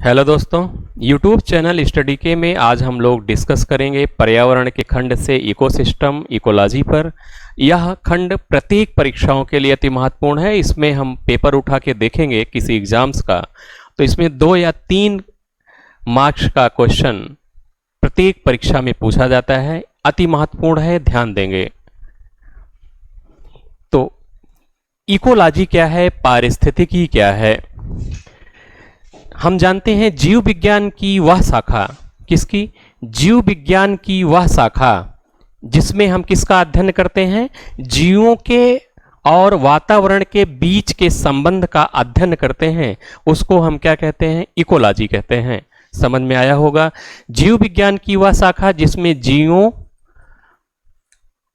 Hello दोस्तों, YouTube channel study के में आज हम लोग डिस्कस करेंगे पर्यावरण के खंड से इकोसिस्टम इकोलॉजी पर। यह खंड प्रत्येक परीक्षाओं के लिए अति महत्वपूर्ण है। इसमें हम पेपर उठा के देखेंगे किसी एग्जाम्स का, तो इसमें 2 या 3 मार्क्स का क्वेश्चन प्रत्येक परीक्षा में पूछा जाता है। अति महत्वपूर्ण है, ध्यान देंगे। तो इकोलॉजी क्या है, पारिस्थितिकी क्या है? हम जानते हैं जीव विज्ञान की वह शाखा, किसकी? जीव विज्ञान की वह शाखा जिसमें हम किसका अध्ययन करते हैं? जीवों के और वातावरण के बीच के संबंध का अध्ययन करते हैं। उसको हम क्या कहते हैं? इकोलॉजी कहते हैं। समझ में आया होगा। जीव विज्ञान की वह शाखा जिसमें जीवों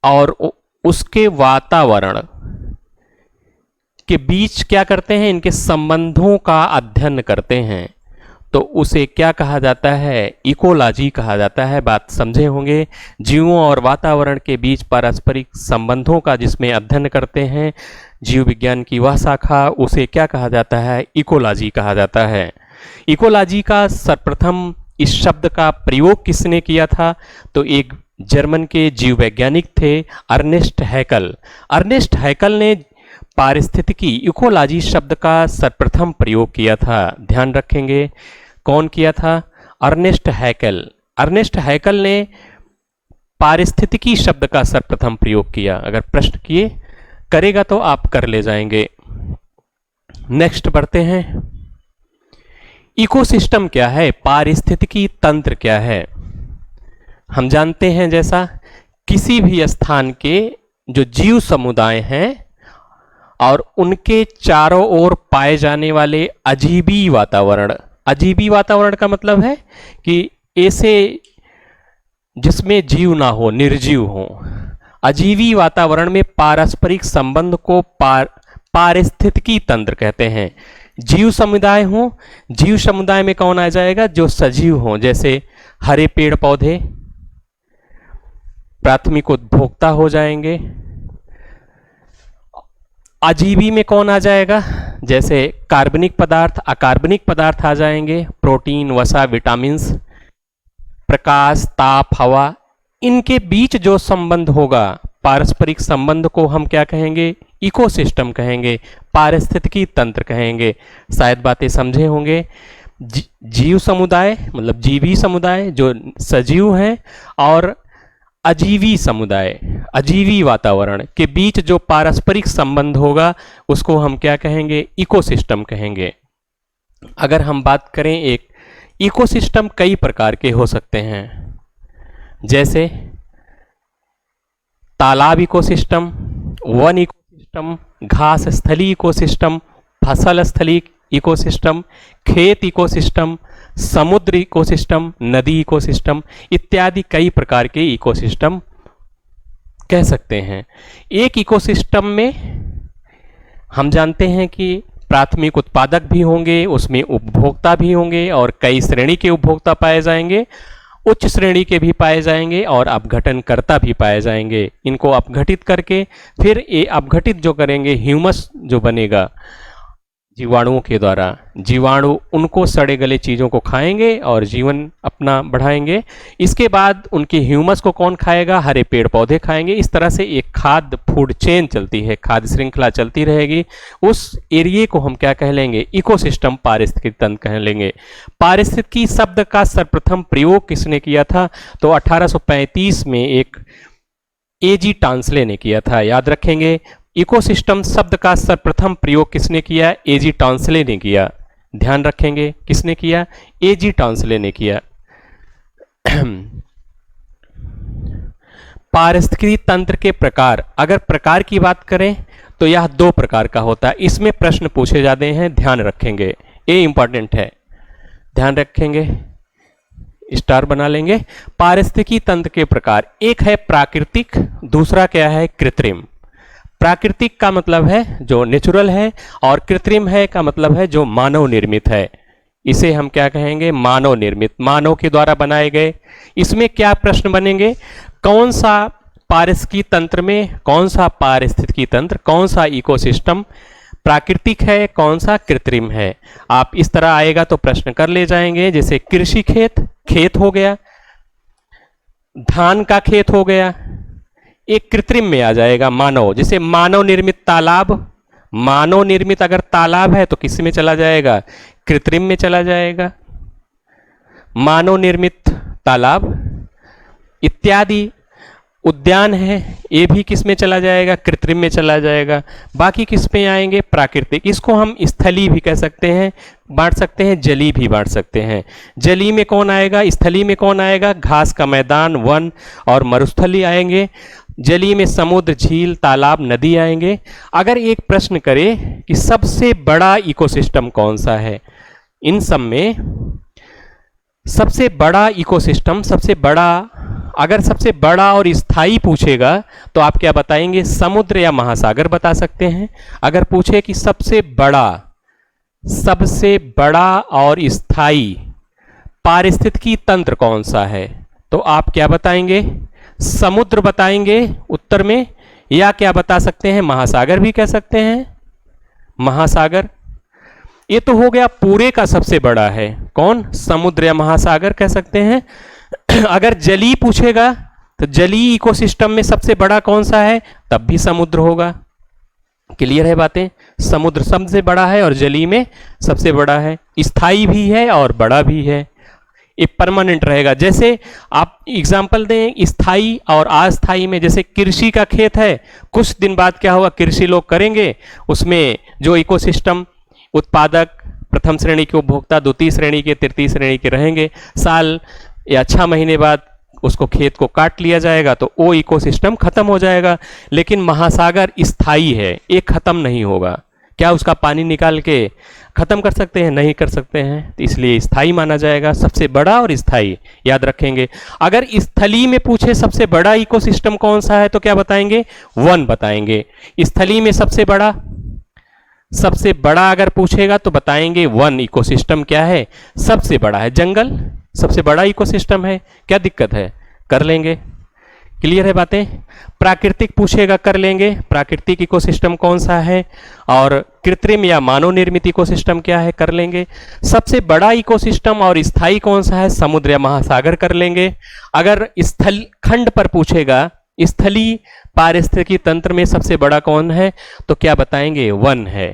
और उसके वातावरण के बीच क्या करते हैं? इनके संबंधों का अध्ययन करते हैं। तो उसे क्या कहा जाता है? इकोलॉजी कहा जाता है। बात समझे होंगे। जीवों और वातावरण के बीच पारस्परिक संबंधों का जिसमें अध्ययन करते हैं, जीव विज्ञान की वह शाखा, उसे क्या कहा जाता है? इकोलॉजी कहा जाता है। इकोलॉजी का सर्वप्रथम इस शब्द का प्रयोग किसने किया था? तो एक जर्मन के जीव वैज्ञानिक थे, अर्नेस्ट हैकल। अर्नेस्ट हैकल ने पारिस्थितिकी इकोलॉजी शब्द का सर्वप्रथम प्रयोग किया था। ध्यान रखेंगे, कौन किया था? अर्नेस्ट हैकल। अर्नेस्ट हैकल ने पारिस्थितिकी शब्द का सर्वप्रथम प्रयोग किया। अगर प्रश्न किए करेगा तो आप कर ले जाएंगे। नेक्स्ट बढ़ते हैं। इकोसिस्टम क्या है? पारिस्थितिकी तंत्र क्या है? हम जानते हैं जैसा किसी भी स्थान के जो जीव समुदाय हैं और उनके चारों ओर पाए जाने वाले अजीबी वातावरण। अजीबी वातावरण का मतलब है कि ऐसे जिसमें जीव ना हो, निर्जीव हो। अजीबी वातावरण में पारस्परिक संबंध को पारिस्थितिकी तंत्र कहते हैं। जीव समुदाय हो, जीव समुदाय में कौन आ जाएगा? जो सजीव हो, जैसे हरे पेड़ पौधे प्राथमिक उपभोक्ता हो जाएंगे। अजीबी में कौन आ जाएगा? जैसे कार्बनिक पदार्थ, अकार्बनिक पदार्थ आ जाएंगे। प्रोटीन, वसा, विटामिन्स, प्रकाश, ताप, हवा, इनके बीच जो संबंध होगा, पारस्परिक संबंध को हम क्या कहेंगे? इकोसिस्टम कहेंगे, पारिस्थितिकी तंत्र कहेंगे। शायद बातें समझे होंगे। जीव समुदाय मतलब जीवी समुदाय जो सजीव हैं, और अजीवी समुदाय, अजीवी वातावरण के बीच जो पारस्परिक संबंध होगा उसको हम क्या कहेंगे? इकोसिस्टम कहेंगे। अगर हम बात करें, एक इकोसिस्टम कई प्रकार के हो सकते हैं, जैसे तालाब इकोसिस्टम, वन इकोसिस्टम, घास स्थली इकोसिस्टम, फसल स्थली इकोसिस्टम, खेत इकोसिस्टम, समुद्र इकोसिस्टम, नदी इकोसिस्टम इत्यादि कई प्रकार के इकोसिस्टम कह सकते हैं। एक इकोसिस्टम में हम जानते हैं कि प्राथमिक उत्पादक भी होंगे, उसमें उपभोक्ता भी होंगे, और कई श्रेणी के उपभोक्ता पाए जाएंगे, उच्च श्रेणी के भी पाए जाएंगे, और अपघटनकर्ता भी पाए जाएंगे। इनको अपघटित करके फिर ये अपघटित जो करेंगे, ह्यूमस जो बनेगा जीवाणुओं के द्वारा, जीवाणु उनको सड़े गले चीज़ों को खाएंगे और जीवन अपना बढ़ाएंगे। इसके बाद उनके ह्यूमस को कौन खाएगा? हरे पेड़ पौधे खाएंगे। इस तरह से एक खाद्य फूड चेन चलती है, खाद्य श्रृंखला चलती रहेगी। उस एरिए को हम क्या कह लेंगे? इकोसिस्टम, पारिस्थितिकी तंत्र कह लेंगे। पारिस्थितिकी शब्द का सर्वप्रथम प्रयोग किसने किया था? तो 1835 में एक एजी टॉन्सले ने किया था। याद रखेंगे, इकोसिस्टम शब्द का सर्वप्रथम प्रयोग किसने किया? एजी टॉन्सले ने किया। ध्यान रखेंगे, किसने किया? एजी टॉन्सले ने किया। पारिस्थितिकी तंत्र के प्रकार, अगर प्रकार की बात करें तो यह 2 प्रकार का होता है। इसमें प्रश्न पूछे जाते हैं, ध्यान रखेंगे, ये इंपॉर्टेंट है, ध्यान रखेंगे, स्टार बना लेंगे। पारिस्थितिकी तंत्र के प्रकार, एक है प्राकृतिक, दूसरा क्या है? कृत्रिम। प्राकृतिक का मतलब है जो नेचुरल है, और कृत्रिम है का मतलब है जो मानव निर्मित है। इसे हम क्या कहेंगे? मानव निर्मित, मानव के द्वारा बनाए गए। इसमें क्या प्रश्न बनेंगे? कौन सा पारिस्थितिकी तंत्र में, कौन सा पारिस्थितिकी तंत्र, कौन सा इकोसिस्टम प्राकृतिक है, कौन सा कृत्रिम है। आप इस तरह आएगा तो प्रश्न कर ले जाएंगे, जैसे कृषि खेत, खेत हो गया, धान का खेत हो गया, एक कृत्रिम में आ जाएगा मानव, जैसे मानव निर्मित तालाब, मानव निर्मित अगर तालाब है तो किस में चला जाएगा, कृत्रिम में चला जाएगा, मानव निर्मित तालाब इत्यादि। उद्यान है, ये भी किस में चला जाएगा, कृत्रिम में चला जाएगा। बाकी किस में आएंगे, प्राकृतिक। इसको हम स्थली भी कह सकते हैं, बांट सकते हैं, जली भी बांट सकते हैं। जली में कौन आएगा, स्थली में कौन आएगा, घास का मैदान, वन और मरुस्थली आएंगे। जली में समुद्र, झील, तालाब, नदी आएंगे। अगर एक प्रश्न करे कि सबसे बड़ा इकोसिस्टम कौन सा है, इन सब में सबसे बड़ा इकोसिस्टम, सबसे बड़ा, अगर सबसे बड़ा और स्थायी पूछेगा तो आप क्या बताएंगे, समुद्र या महासागर बता सकते हैं। अगर पूछे कि सबसे बड़ा और स्थायी पारिस्थितिकी तंत्र कौन सा है, तो आप क्या बताएंगे, समुद्र बताएंगे उत्तर में, या क्या बता सकते हैं, महासागर भी कह सकते हैं, महासागर। ये तो हो गया पूरे का सबसे बड़ा है, कौन, समुद्र या महासागर कह सकते हैं। अगर जली पूछेगा तो जली इकोसिस्टम में सबसे बड़ा कौन सा है, तब भी समुद्र होगा। क्लियर है बातें, समुद्र सबसे बड़ा है और जली में सबसे बड़ा है, स्थायी भी है और बड़ा भी है, ये परमानेंट रहेगा। जैसे आप एग्जाम्पल दें स्थायी और अस्थायी में, जैसे कृषि का खेत है, कुछ दिन बाद क्या होगा, कृषि लोग करेंगे, उसमें जो इकोसिस्टम, उत्पादक, प्रथम श्रेणी के उपभोक्ता, द्वितीय श्रेणी के, तृतीय श्रेणी के रहेंगे। साल या 6 महीने बाद उसको खेत को काट लिया जाएगा तो वो इकोसिस्टम खत्म हो जाएगा। लेकिन महासागर स्थायी है, एक खत्म नहीं होगा। क्या उसका पानी निकाल के खत्म कर सकते हैं, नहीं कर सकते हैं, तो इसलिए स्थायी माना जाएगा। सबसे बड़ा और स्थायी याद रखेंगे। अगर स्थली में पूछे सबसे बड़ा इकोसिस्टम कौन सा है तो क्या बताएंगे, वन बताएंगे। स्थली में सबसे बड़ा अगर पूछेगा तो बताएंगे वन इकोसिस्टम क्या है, सबसे बड़ा है। जंगल सबसे बड़ा इकोसिस्टम है, क्या दिक्कत है, कर लेंगे। क्लियर है बातें। प्राकृतिक पूछेगा कर लेंगे, प्राकृतिक इकोसिस्टम कौन सा है, और कृत्रिम या मानव निर्मित इकोसिस्टम क्या है, कर लेंगे। सबसे बड़ा इकोसिस्टम और स्थायी कौन सा है, समुद्र या महासागर, कर लेंगे। अगर स्थल खंड पर पूछेगा, स्थलीय पारिस्थितिकी तंत्र में सबसे बड़ा कौन है, तो क्या बताएंगे, वन है।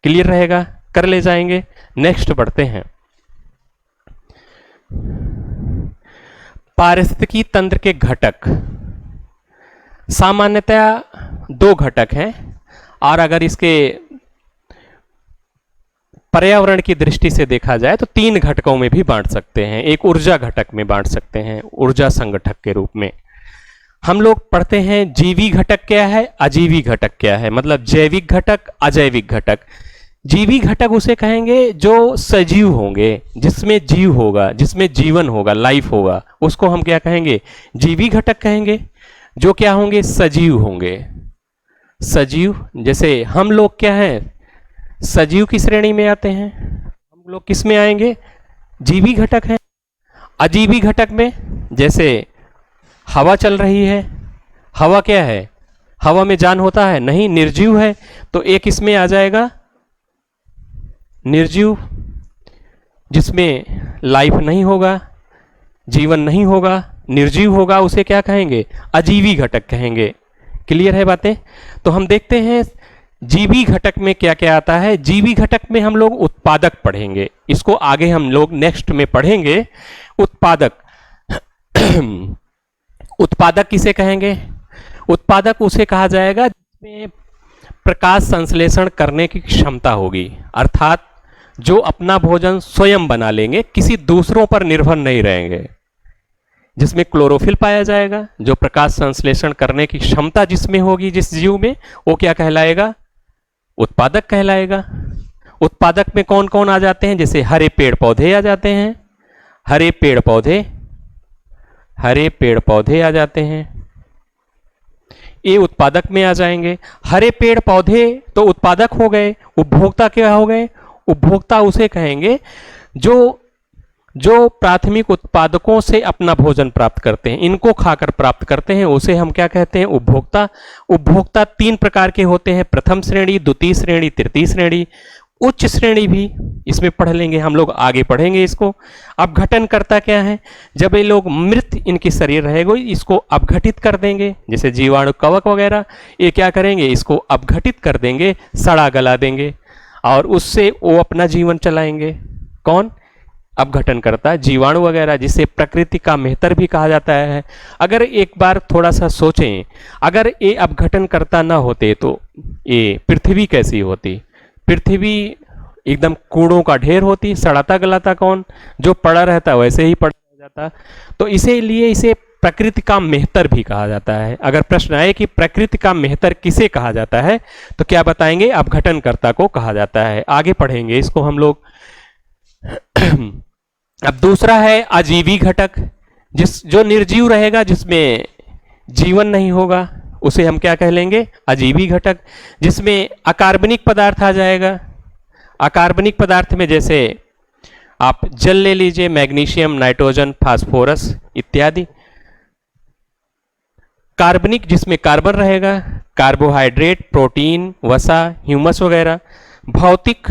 क्लियर रहेगा, कर ले जाएंगे। नेक्स्ट बढ़ते हैं। पारिस्थितिकी तंत्र के घटक सामान्यतया 2 घटक हैं, और अगर इसके पर्यावरण की दृष्टि से देखा जाए तो 3 घटकों में भी बांट सकते हैं। एक ऊर्जा घटक में बांट सकते हैं, ऊर्जा संगठक के रूप में। हम लोग पढ़ते हैं जीवी घटक क्या है, अजीवी घटक क्या है, मतलब जैविक घटक, अजैविक घटक। जीवी घटक उसे कहेंगे जो सजीव होंगे, जिसमें जीव होगा, जिसमें जीवन होगा, लाइफ होगा, उसको हम क्या कहेंगे, जीवी घटक कहेंगे। जो क्या होंगे, सजीव होंगे। सजीव, जैसे हम लोग क्या हैं, सजीव की श्रेणी में आते हैं। हम लोग किस में आएंगे, जीवी घटक हैं। अजीवी घटक में जैसे हवा चल रही है, हवा क्या है, हवा में जान होता है, नहीं, निर्जीव है, तो एक इसमें आ जाएगा निर्जीव, जिसमें लाइफ नहीं होगा, जीवन नहीं होगा, निर्जीव होगा, उसे क्या कहेंगे, अजीवी घटक कहेंगे। क्लियर है बातें। तो हम देखते हैं जीवी घटक में क्या क्या आता है। जीवी घटक में हम लोग उत्पादक पढ़ेंगे, इसको आगे हम लोग नेक्स्ट में पढ़ेंगे। उत्पादक उत्पादक किसे कहेंगे, उत्पादक उसे कहा जाएगा जिसमें प्रकाश संश्लेषण करने की क्षमता होगी, अर्थात जो अपना भोजन स्वयं बना लेंगे, किसी दूसरों पर निर्भर नहीं रहेंगे। जिसमें क्लोरोफिल पाया जाएगा, जो प्रकाश संश्लेषण करने की क्षमता जिसमें होगी, जिस जीव में, वो क्या कहलाएगा, उत्पादक कहलाएगा। उत्पादक में कौन कौन आ जाते हैं, जैसे हरे पेड़ पौधे आ जाते हैं, हरे पेड़ पौधे आ जाते हैं, ये उत्पादक में आ जाएंगे। हरे पेड़ पौधे तो उत्पादक हो गए। उपभोक्ता क्या हो गए, उपभोक्ता उसे कहेंगे जो जो प्राथमिक उत्पादकों से अपना भोजन प्राप्त करते हैं, इनको खाकर प्राप्त करते हैं, उसे हम क्या कहते हैं? उपभोक्ता। उपभोक्ता तीन प्रकार के होते हैं, प्रथम श्रेणी, द्वितीय श्रेणी, तृतीय श्रेणी। उच्च श्रेणी भी इसमें पढ़ लेंगे, हम लोग आगे पढ़ेंगे इसको। अपघटन करता क्या है? जब ये लोग मृत इनकी शरीर रहेगा, इसको अपघटित कर देंगे, जैसे जीवाणु, कवक वगैरह, ये क्या करेंगे? इसको अपघटित कर देंगे, सड़ा गला देंगे, और उससे वो अपना जीवन चलाएंगे। कौन? अपघटन करता, जीवाणु वगैरह, जिसे प्रकृति का मेहतर भी कहा जाता है। अगर एक बार थोड़ा सा सोचें, अगर ये अपघटन करता ना होते तो ये पृथ्वी कैसी होती? पृथ्वी एकदम कूड़ों का ढेर होती, सड़ाता गलाता कौन? जो पड़ा रहता वैसे ही पड़ा रह जाता। तो इसीलिए इसे प्रकृति का मेहतर भी कहा जाता है। अगर प्रश्न आए कि प्रकृति का मेहतर किसे कहा जाता है, तो क्या बताएंगे? अपघटनकर्ता को कहा जाता है। आगे पढ़ेंगे इसको हम लोग। अब दूसरा है अजीवी घटक, जो निर्जीव रहेगा, जिसमें जीवन नहीं होगा, उसे हम क्या कह लेंगे? अजीवी घटक। जिसमें अकार्बनिक पदार्थ आ जाएगा। अकार्बनिक पदार्थ में जैसे आप जल ले लीजिए, मैग्नीशियम, नाइट्रोजन, फास्फोरस इत्यादि। कार्बनिक, जिसमें कार्बन रहेगा, कार्बोहाइड्रेट, प्रोटीन, वसा, ह्यूमस वगैरह। भौतिक,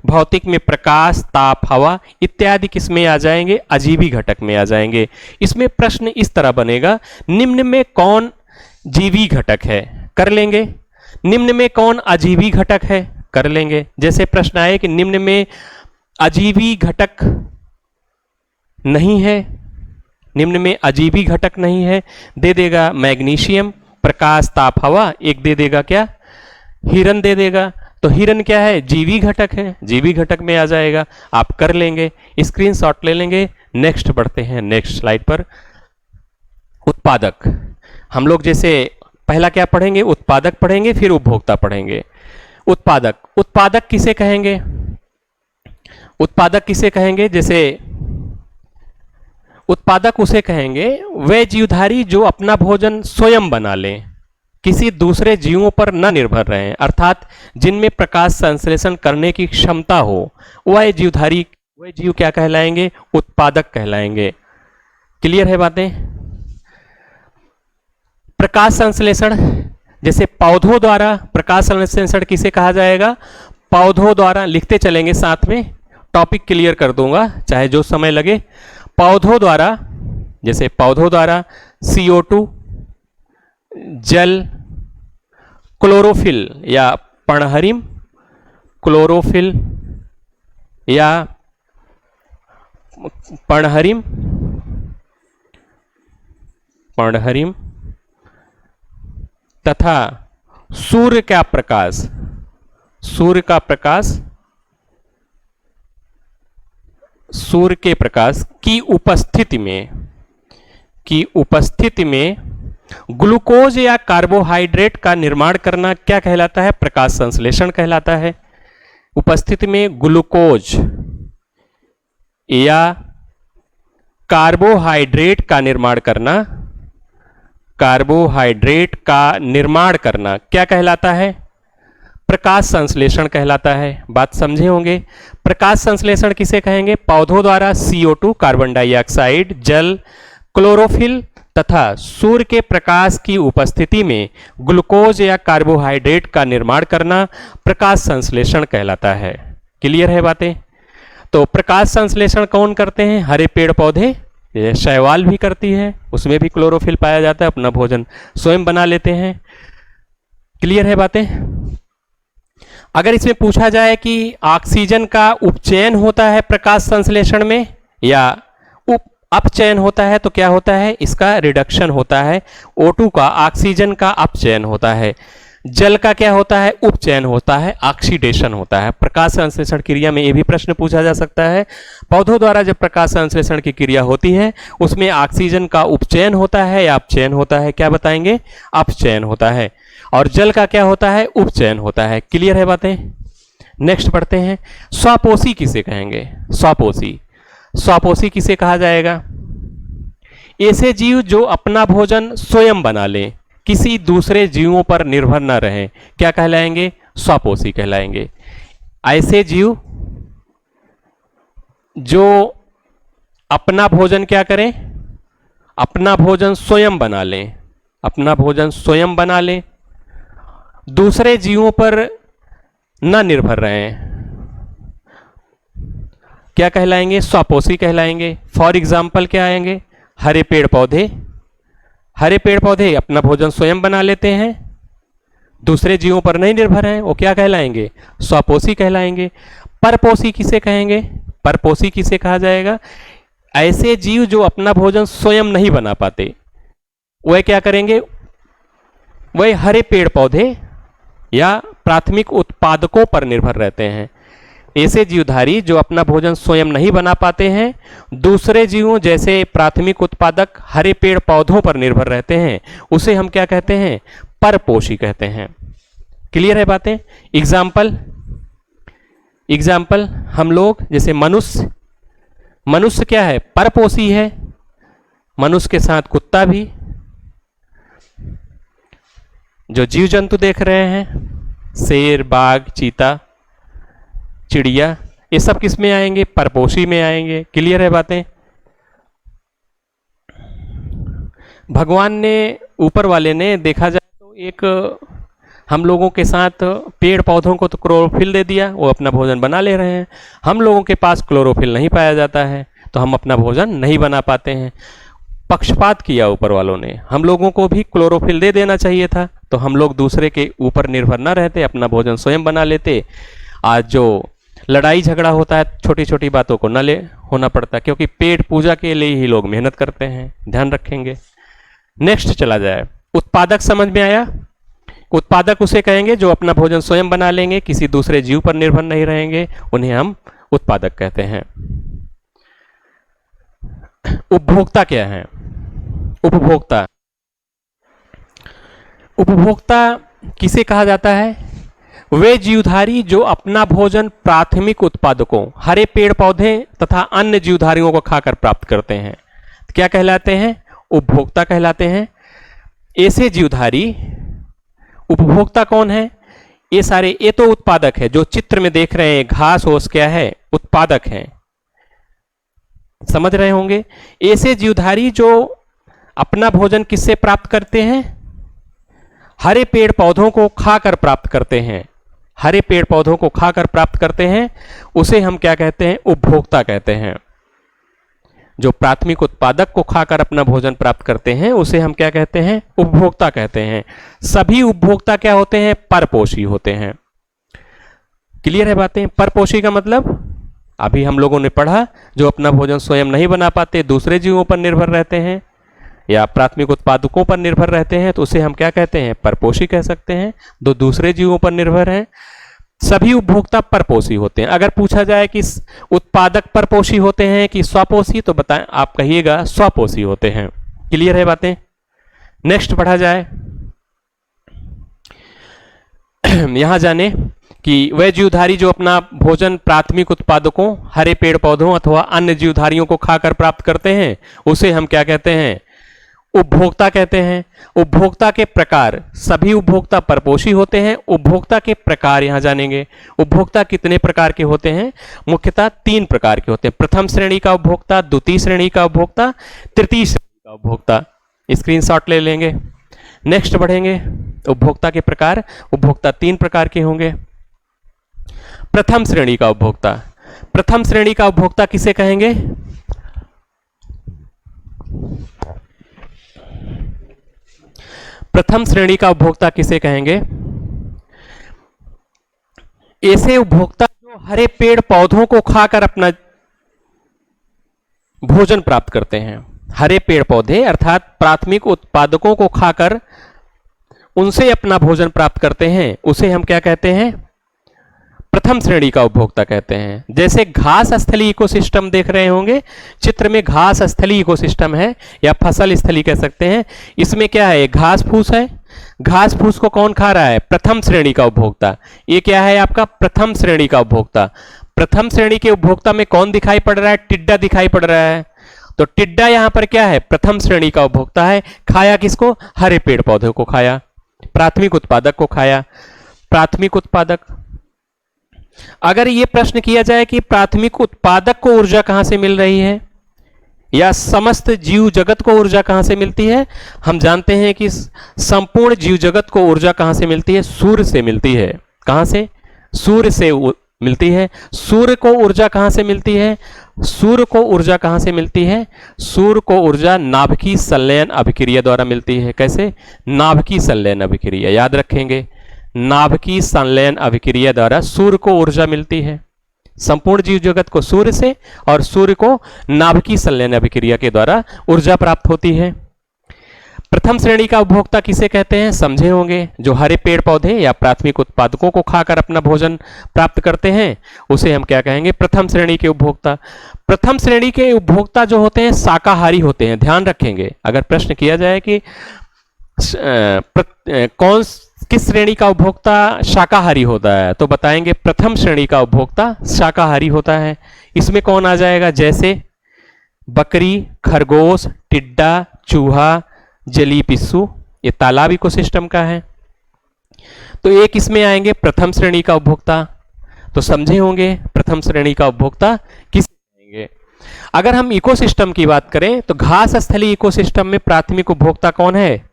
भौतिक में प्रकाश, ताप, हवा इत्यादि किसमें आ जाएंगे? अजीवी घटक में आ जाएंगे। इसमें प्रश्न इस तरह बनेगा, निम्न में कौन जीवी घटक है? कर लेंगे। निम्न में कौन अजीवी घटक है? कर लेंगे। जैसे प्रश्न आए कि निम्न में अजीवी घटक नहीं है, निम्न में अजीवी घटक नहीं है, दे देगा मैग्नीशियम, प्रकाश, ताप, हवा। एक दे देगा क्या? हीरन दे देगा। तो हीरन क्या है? जीवी घटक है, जीवी घटक में आ जाएगा। आप कर लेंगे, स्क्रीनशॉट ले लेंगे। नेक्स्ट बढ़ते हैं, नेक्स्ट स्लाइड पर। उत्पादक, हम लोग जैसे पहला क्या पढ़ेंगे? उत्पादक पढ़ेंगे, फिर उपभोक्ता पढ़ेंगे। उत्पादक, उत्पादक किसे कहेंगे? उत्पादक किसे कहेंगे? जैसे उत्पादक उसे कहेंगे वे जीवधारी जो अपना भोजन स्वयं बना लें, किसी दूसरे जीवों पर न निर्भर रहें, अर्थात जिनमें प्रकाश संश्लेषण करने की क्षमता हो, वह जीवधारी, वह जीव क्या कहलाएंगे? उत्पादक कहलाएंगे। क्लियर है बातें? प्रकाश संश्लेषण, जैसे पौधों द्वारा प्रकाश संश्लेषण किसे कहा जाएगा? पौधों द्वारा। लिखते चलेंगे साथ में, टॉपिक क्लियर कर दूंगा चाहे जो समय लगे। पौधों द्वारा, जैसे पौधों द्वारा CO2, जल, क्लोरोफिल या पर्णहरिम, क्लोरोफिल या पर्णहरिम, पर्णहरिम तथा सूर्य का प्रकाश, सूर्य का प्रकाश, सूर्य के प्रकाश की उपस्थिति में ग्लूकोज या कार्बोहाइड्रेट का निर्माण करना क्या कहलाता है? प्रकाश संश्लेषण कहलाता है। उपस्थिति में ग्लूकोज या कार्बोहाइड्रेट का निर्माण करना, कार्बोहाइड्रेट का निर्माण करना क्या कहलाता है? प्रकाश संश्लेषण कहलाता है। बात समझे होंगे। प्रकाश संश्लेषण किसे कहेंगे? पौधों द्वारा CO2, कार्बन डाइऑक्साइड, जल, क्लोरोफिल तथा सूर्य के प्रकाश की उपस्थिति में ग्लूकोज या कार्बोहाइड्रेट का निर्माण करना प्रकाश संश्लेषण कहलाता है। क्लियर है बातें? तो प्रकाश संश्लेषण कौन करते हैं? हरे पेड़ पौधे, शैवाल भी करती है, उसमें भी क्लोरोफिल पाया जाता है, अपना भोजन स्वयं बना लेते हैं। क्लियर है बातें? अगर इसमें पूछा जाए कि ऑक्सीजन का उपचयन होता है प्रकाश संश्लेषण में या अपचयन होता है, तो क्या होता है? इसका रिडक्शन होता है। O2 का, ऑक्सीजन का अपचयन होता है। जल का क्या होता है? उपचयन होता है, ऑक्सीडेशन होता है। प्रकाश संश्लेषण क्रिया में यह भी प्रश्न पूछा जा सकता है। पौधों द्वारा जब प्रकाश संश्लेषण की क्रिया होती है, उसमें ऑक्सीजन का उपचयन होता है या अपचयन होता है? क्या बताएंगे? अपचयन होता है। और जल का क्या होता है? उपचयन होता है। क्लियर है बातें? नेक्स्ट पढ़ते हैं। स्वापोषी किसे कहेंगे? स्वापोषी, स्वापोषी किसे कहा जाएगा? ऐसे जीव जो अपना भोजन स्वयं बना लें, किसी दूसरे जीवों पर निर्भर न रहें, क्या कहलाएंगे? स्वापोषी कहलाएंगे। ऐसे जीव जो अपना भोजन क्या करें, अपना भोजन स्वयं बना लें, अपना भोजन स्वयं बना लें, दूसरे जीवों पर न निर्भर रहें, क्या कहलाएंगे, स्वपोषी कहलाएंगे। फॉर एग्जाम्पल क्या आएंगे, हरे पेड़ पौधे, हरे पेड़ पौधे अपना भोजन स्वयं बना लेते हैं, दूसरे जीवों पर नहीं निर्भर हैं, वो क्या कहलाएंगे, स्वपोषी कहलाएंगे। परपोषी किसे कहेंगे, परपोषी किसे कहा जाएगा, ऐसे जीव जो अपना भोजन स्वयं नहीं बना पाते, वह क्या करेंगे, वह हरे पेड़ पौधे या प्राथमिक उत्पादकों पर निर्भर रहते हैं। ऐसे जीवधारी जो अपना भोजन स्वयं नहीं बना पाते हैं, दूसरे जीवों जैसे प्राथमिक उत्पादक हरे पेड़ पौधों पर निर्भर रहते हैं, उसे हम क्या कहते हैं, परपोषी कहते हैं। क्लियर है बातें। एग्जाम्पल, एग्जाम्पल हम लोग जैसे मनुष्य, मनुष्य क्या है, परपोषी है, मनुष्य के साथ कुत्ता भी, जो जीव जंतु देख रहे हैं, शेर, बाघ, चीता, चिड़िया, ये सब किस में आएंगे, परपोषी में आएंगे। क्लियर है बातें। भगवान ने, ऊपर वाले ने देखा जाए तो एक हम लोगों के साथ पेड़ पौधों को तो क्लोरोफिल दे दिया, वो अपना भोजन बना ले रहे हैं। हम लोगों के पास क्लोरोफिल नहीं पाया जाता है, तो हम अपना भोजन नहीं बना पाते हैं। पक्षपात किया ऊपर वालों ने, हम लोगों को भी क्लोरोफिल दे देना चाहिए था, तो हम लोग दूसरे के ऊपर निर्भर न रहते, अपना भोजन स्वयं बना लेते। आज जो लड़ाई झगड़ा होता है, छोटी छोटी बातों को न ले होना पड़ता, क्योंकि पेट पूजा के लिए ही लोग मेहनत करते हैं, ध्यान रखेंगे। नेक्स्ट चला जाए, उत्पादक समझ में आया। उत्पादक उसे कहेंगे जो अपना भोजन स्वयं बना लेंगे, किसी दूसरे जीव पर निर्भर नहीं रहेंगे, उन्हें हम उत्पादक कहते हैं। उपभोक्ता क्या है, उपभोक्ता, उपभोक्ता किसे कहा जाता है, वे जीवधारी जो अपना भोजन प्राथमिक उत्पादकों, हरे पेड़ पौधे तथा अन्य जीवधारियों को खाकर प्राप्त करते हैं, क्या कहलाते हैं, उपभोक्ता कहलाते हैं। ऐसे जीवधारी, उपभोक्ता कौन है, ये सारे, ये तो उत्पादक है, जो चित्र में देख रहे हैं घास ओस क्या है, उत्पादक है, समझ रहे होंगे। ऐसे जीवधारी जो अपना भोजन किससे प्राप्त करते हैं, हरे पेड़ पौधों को खाकर प्राप्त करते हैं, हरे पेड़ पौधों को खाकर प्राप्त करते हैं, उसे हम क्या कहते हैं, उपभोक्ता कहते हैं। जो प्राथमिक उत्पादक को खाकर अपना भोजन प्राप्त करते हैं, उसे हम क्या कहते हैं, उपभोक्ता कहते हैं। सभी उपभोक्ता क्या होते हैं, परपोषी होते हैं। क्लियर है बातें। परपोषी का मतलब अभी हम लोगों ने पढ़ा, जो अपना भोजन स्वयं नहीं बना पाते, दूसरे जीवों पर निर्भर रहते हैं या प्राथमिक उत्पादकों पर निर्भर रहते हैं, तो उसे हम क्या कहते हैं, परपोषी कह सकते हैं। जो दूसरे जीवों पर निर्भर हैं, सभी उपभोक्ता परपोषी होते हैं। अगर पूछा जाए कि उत्पादक परपोषी होते हैं कि स्वपोषी, तो बताएं, आप कहिएगा स्वपोषी होते हैं। क्लियर है बातें। नेक्स्ट पढ़ा जाए, यहां जाने कि वह जीवधारी जो अपना भोजन प्राथमिक उत्पादकों, हरे पेड़ पौधों अथवा अन्य जीवधारियों को खाकर प्राप्त करते हैं, उसे हम क्या कहते हैं, उपभोक्ता कहते हैं। उपभोक्ता के प्रकार, सभी उपभोक्ता परपोषी होते हैं। उपभोक्ता के प्रकार यहां जानेंगे। उपभोक्ता कितने प्रकार के होते हैं, मुख्यतः 3 प्रकार के होते हैं। प्रथम श्रेणी का उपभोक्ता, द्वितीय श्रेणी का उपभोक्ता, तृतीय श्रेणी का उपभोक्ता। स्क्रीनशॉट ले लेंगे। नेक्स्ट बढ़ेंगे। उपभोक्ता के प्रकार, उपभोक्ता 3 प्रकार के होंगे। प्रथम श्रेणी का उपभोक्ता, प्रथम श्रेणी का उपभोक्ता किसे कहेंगे, प्रथम श्रेणी का उपभोक्ता किसे कहेंगे, ऐसे उपभोक्ता जो हरे पेड़ पौधों को खाकर अपना भोजन प्राप्त करते हैं। हरे पेड़ पौधे अर्थात प्राथमिक उत्पादकों को खाकर उनसे अपना भोजन प्राप्त करते हैं, उसे हम क्या कहते हैं, प्रथम श्रेणी का उपभोक्ता कहते हैं। जैसे घास स्थली इकोसिस्टम देख रहे होंगे, चित्र में घास स्थली इकोसिस्टम है या फसल स्थली कह सकते हैं। इसमें क्या है, घास फूस है। घास फूस को कौन खा रहा है, प्रथम श्रेणी का उपभोक्ता। ये क्या है आपका, प्रथम श्रेणी का उपभोक्ता। प्रथम श्रेणी के उपभोक्ता में कौन दिखाई पड़ रहा है, टिड्डा दिखाई पड़ रहा है। तो टिड्डा यहां पर क्या है, प्रथम श्रेणी का उपभोक्ता है। खाया किसको, हरे पेड़ पौधे को खाया, प्राथमिक उत्पादक को खाया। प्राथमिक उत्पादक, अगर यह प्रश्न किया जाए कि प्राथमिक उत्पादक को ऊर्जा कहां से मिल रही है, या समस्त जीव जगत को ऊर्जा कहां से मिलती है? हम जानते हैं कि संपूर्ण जीव जगत को ऊर्जा कहां से मिलती है? सूर्य से मिलती है। कहां से? सूर्य से मिलती है। सूर्य को ऊर्जा कहां से मिलती है? सूर्य को ऊर्जा कहां से मिलती है? सूर्य को ऊर्जा नाभिकीय संलयन अभिक्रिया द्वारा मिलती है। कैसे? नाभिकीय संलयन अभिक्रिया, याद रखेंगे, नाभिकीय संलयन अभिक्रिया द्वारा सूर्य को ऊर्जा मिलती है। संपूर्ण जीव जगत को सूर्य से और सूर्य को नाभिकीय संलयन अभिक्रिया के द्वारा ऊर्जा प्राप्त होती है। प्रथम श्रेणी का उपभोक्ता किसे कहते हैं? समझे होंगे, जो हरे पेड़ पौधे या प्राथमिक उत्पादकों को खाकर अपना भोजन प्राप्त करते हैं, उसे हम क्या कहेंगे? प्रथम श्रेणी के उपभोक्ता। प्रथम श्रेणी के उपभोक्ता जो होते हैं शाकाहारी होते हैं। ध्यान रखेंगे, अगर प्रश्न किया जाए कि किस श्रेणी का उपभोक्ता शाकाहारी होता है, तो बताएंगे प्रथम श्रेणी का उपभोक्ता शाकाहारी होता है। इसमें कौन आ जाएगा? जैसे बकरी, खरगोश, टिड्डा, चूहा, जलीय पिस्सू, ये तालाब इकोसिस्टम का है। तो एक इसमें आएंगे प्रथम श्रेणी का उपभोक्ता। तो समझे होंगे प्रथम श्रेणी का उपभोक्ता किसे कहेंगे। अगर हम इकोसिस्टम की बात करें तो घास स्थलीय इकोसिस्टम में प्राथमिक उपभोक्ता कौन है?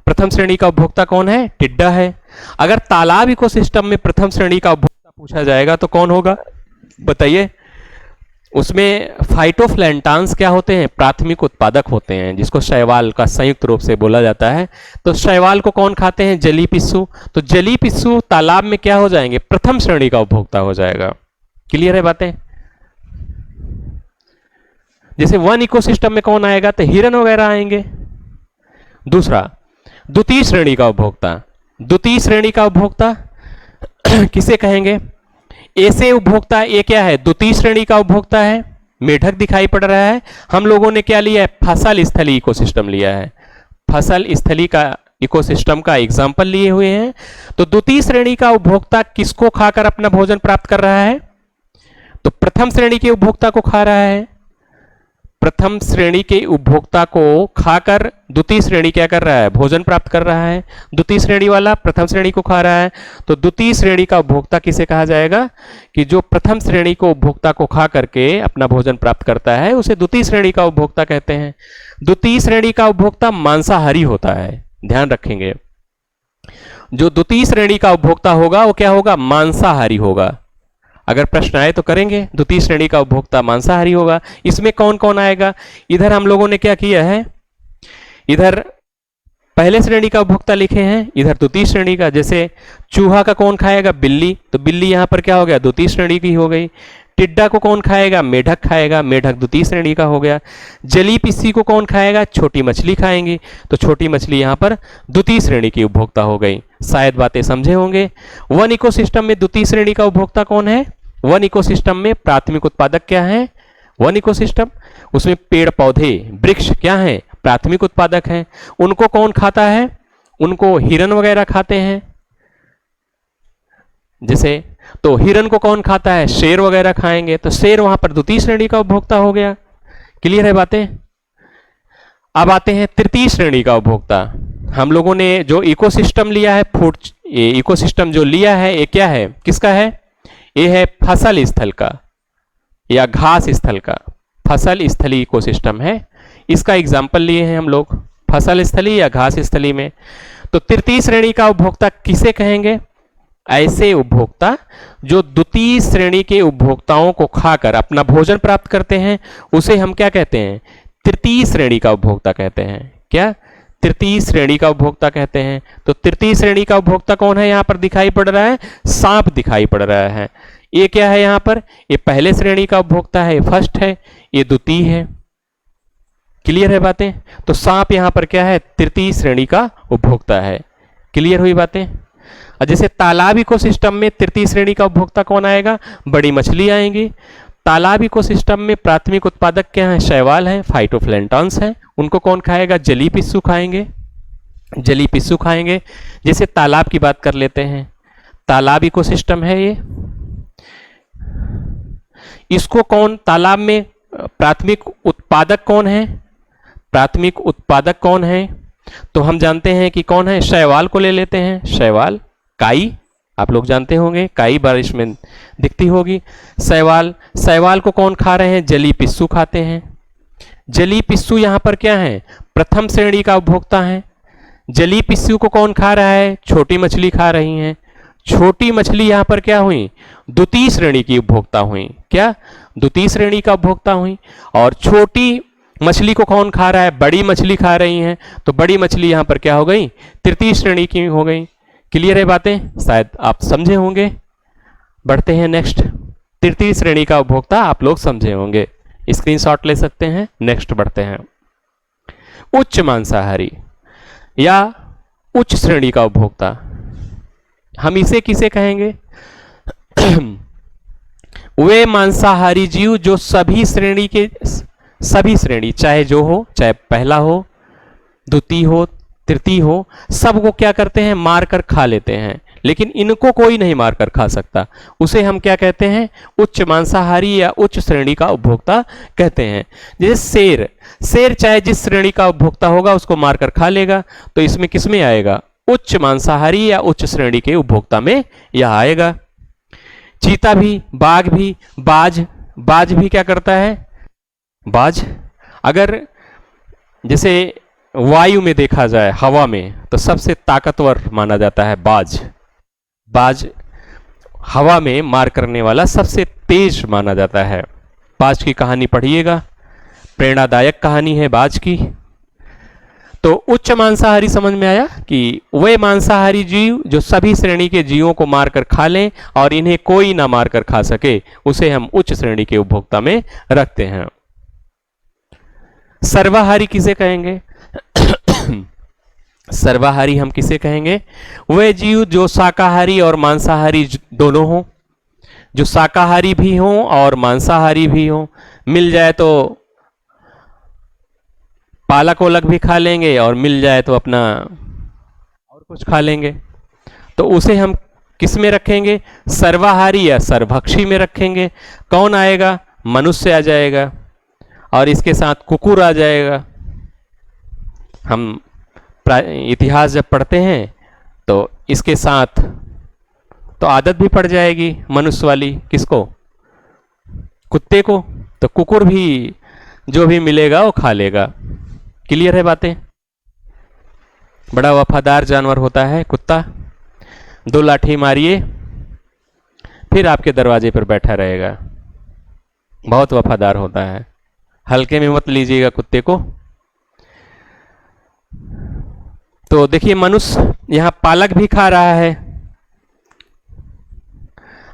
प्रथम श्रेणी का उपभोक्ता कौन है? टिड्डा है। अगर तालाब इकोसिस्टम में प्रथम श्रेणी का उपभोक्ता पूछा जाएगा तो कौन होगा? बताइए। उसमें फाइटोप्लैंटान्स क्या होते हैं? प्राथमिक उत्पादक होते हैं, जिसको शैवाल का संयुक्त रूप से बोला जाता है। तो शैवाल को कौन खाते हैं? जलीय पिस्सू। तो जलीय पिस्सू तालाब में क्या हो जाएंगे? प्रथम श्रेणी का उपभोक्ता हो जाएगा। क्लियर है बातें? जैसे वन इकोसिस्टम में कौन आएगा? तो हिरन वगैरह आएंगे। दूसरा, द्वितीय श्रेणी का उपभोक्ता। द्वितीय श्रेणी का उपभोक्ता किसे कहेंगे? ऐसे उपभोक्ता, ये क्या है? द्वितीय श्रेणी का उपभोक्ता है। मेढक दिखाई पड़ रहा है। हम लोगों ने क्या लिया है? फसल स्थली इकोसिस्टम लिया है। फसल स्थली का इकोसिस्टम का एग्जाम्पल लिए हुए हैं। तो द्वितीय श्रेणी का उपभोक्ता किसको खाकर अपना भोजन प्राप्त कर रहा है? तो प्रथम श्रेणी के उपभोक्ता को खा रहा है। प्रथम श्रेणी के उपभोक्ता को खाकर द्वितीय श्रेणी क्या कर रहा है? भोजन प्राप्त कर रहा है। द्वितीय श्रेणी वाला प्रथम श्रेणी को खा रहा है। तो द्वितीय श्रेणी का उपभोक्ता किसे कहा जाएगा? कि जो प्रथम श्रेणी को उपभोक्ता को खा करके अपना भोजन प्राप्त करता है, उसे द्वितीय श्रेणी का उपभोक्ता कहते हैं। द्वितीय श्रेणी का उपभोक्ता मांसाहारी होता है। ध्यान रखेंगे, जो द्वितीय श्रेणी का उपभोक्ता होगा वो क्या होगा? मांसाहारी होगा। अगर प्रश्न आए तो करेंगे। द्वितीय श्रेणी का उपभोक्ता मांसाहारी होगा। इसमें कौन कौन आएगा? इधर हम लोगों ने क्या किया है? इधर पहले श्रेणी का उपभोक्ता लिखे हैं, इधर द्वितीय श्रेणी का। जैसे चूहा का कौन खाएगा? बिल्ली। तो बिल्ली यहां पर क्या हो गया? द्वितीय श्रेणी की हो गई। टिड्डा को कौन खाएगा? मेढक खाएगा। मेढक द्वितीय श्रेणी का हो गया। जलीय पिस्सी को कौन खाएगा? छोटी मछली खाएंगी। तो छोटी मछली यहां पर द्वितीय श्रेणी की उपभोक्ता हो गई। शायद बातें समझे होंगे। वन इकोसिस्टम में द्वितीय श्रेणी का उपभोक्ता कौन है? वन इकोसिस्टम में प्राथमिक उत्पादक क्या है? वन इकोसिस्टम, उसमें पेड़ पौधे वृक्ष क्या है? प्राथमिक उत्पादक हैं। उनको कौन खाता है? उनको हिरन वगैरह खाते हैं। जैसे तो हिरन को कौन खाता है? शेर वगैरह खाएंगे। तो शेर वहां पर द्वितीय श्रेणी का उपभोक्ता हो गया। क्लियर है बातें? अब आते हैं तृतीय श्रेणी का उपभोक्ता। हम लोगों ने जो इकोसिस्टम लिया है, फूड इकोसिस्टम जो लिया है, ये क्या है? किसका है? ये है फसल स्थल का या घास स्थल का। फसल स्थली इकोसिस्टम है। इसका एग्जाम्पल लिए हैं हम लोग, फसल स्थली या घास स्थली में। तो तृतीय श्रेणी का उपभोक्ता किसे कहेंगे? ऐसे उपभोक्ता जो द्वितीय श्रेणी के उपभोक्ताओं को खाकर अपना भोजन प्राप्त करते हैं, उसे हम क्या कहते हैं? तृतीय श्रेणी का उपभोक्ता कहते हैं। क्या? तृतीय श्रेणी का उपभोक्ता कहते हैं। तो तृतीय श्रेणी का उपभोक्ता कौन है? यहां पर दिखाई पड़ रहा है, सांप दिखाई पड़ रहा है। ये क्या है? यहां पर ये पहले श्रेणी का उपभोक्ता है, फर्स्ट है, ये द्वितीय है। क्लियर है बातें? तो सांप यहां पर क्या है? तृतीय श्रेणी का उपभोक्ता है। क्लियर हुई बातें? और जैसे तालाब इकोसिस्टम में तृतीय श्रेणी का उपभोक्ता कौन आएगा? बड़ी मछली आएंगी। तालाब इकोसिस्टम में प्राथमिक उत्पादक क्या है? शैवाल है, फाइटोप्लैंटन्स हैं। उनको कौन खाएगा? जलीय पिस्सू खाएंगे। जलीय पिस्सू खाएंगे। जैसे तालाब की बात कर लेते हैं, तालाब इकोसिस्टम है ये। इसको कौन, तालाब में प्राथमिक उत्पादक कौन है? प्राथमिक उत्पादक कौन है? तो हम जानते हैं कि कौन है? शैवाल को ले लेते हैं। शैवाल, काई, आप लोग जानते होंगे, काई बारिश में दिखती होगी। शैवाल, शैवाल को कौन खा रहे हैं? जलीय पिस्सू खाते हैं। जलीय पिस्सू यहां पर क्या है, प्रथम श्रेणी का उपभोक्ता है। जलीय पिस्सू को कौन खा रहा है, छोटी मछली खा रही है। छोटी मछली यहां पर क्या हुई, द्वितीय श्रेणी की उपभोक्ता हुई। क्या, द्वितीय श्रेणी का उपभोक्ता हुई। और छोटी मछली को कौन खा रहा है, बड़ी मछली खा रही है, तो बड़ी मछली यहां पर क्या हो गई, तृतीय श्रेणी की हो गई। क्लियर है बातें, शायद आप समझे होंगे। बढ़ते हैं नेक्स्ट। तृतीय श्रेणी का उपभोक्ता आप लोग समझे होंगे, स्क्रीनशॉट ले सकते हैं। नेक्स्ट बढ़ते हैं। उच्च मांसाहारी या उच्च श्रेणी का उपभोक्ता, हम इसे किसे कहेंगे वे मांसाहारी जीव जो सभी श्रेणी चाहे जो हो, चाहे पहला हो, द्वितीय हो, तृतीय हो, सबको क्या करते हैं, मारकर खा लेते हैं। लेकिन इनको कोई नहीं मारकर खा सकता, उसे हम क्या कहते हैं, उच्च मांसाहारी या उच्च श्रेणी का उपभोक्ता कहते हैं। जैसे शेर चाहे जिस श्रेणी का उपभोक्ता होगा उसको मारकर खा लेगा, तो इसमें किसमें आएगा, उच्च मांसाहारी या उच्च श्रेणी के उपभोक्ता में यह आएगा। चीता भी, बाघ भी, बाज भी क्या करता है, बाज अगर जैसे वायु में देखा जाए, हवा में, तो सबसे ताकतवर माना जाता है बाज हवा में मार करने वाला सबसे तेज माना जाता है। बाज की कहानी पढ़िएगा, प्रेरणादायक कहानी है बाज की। तो उच्च मांसाहारी समझ में आया कि वे मांसाहारी जीव जो सभी श्रेणी के जीवों को मारकर खा लें और इन्हें कोई ना मारकर खा सके, उसे हम उच्च श्रेणी के उपभोक्ता में रखते हैं। सर्वाहारी किसे कहेंगे सर्वाहारी हम किसे कहेंगे, वे जीव जो शाकाहारी और मांसाहारी दोनों हों, जो शाकाहारी भी हों और मांसाहारी भी हों। मिल जाए तो पालक ओलक भी खा लेंगे और मिल जाए तो अपना और कुछ खा लेंगे, तो उसे हम किस में रखेंगे, सर्वाहारी या सर्वभक्षी में रखेंगे। कौन आएगा, मनुष्य आ जाएगा और इसके साथ कुकुर आ जाएगा। हम इतिहास जब पढ़ते हैं तो इसके साथ तो आदत भी पड़ जाएगी मनुष्य वाली, किसको, कुत्ते को, तो कुकुर भी जो भी मिलेगा वो खा लेगा। क्लियर है बातें। बड़ा वफादार जानवर होता है कुत्ता, 2 लाठी मारिए फिर आपके दरवाजे पर बैठा रहेगा, बहुत वफादार होता है। हल्के में मत लीजिएगा कुत्ते को। तो देखिए मनुष्य यहां पालक भी खा रहा है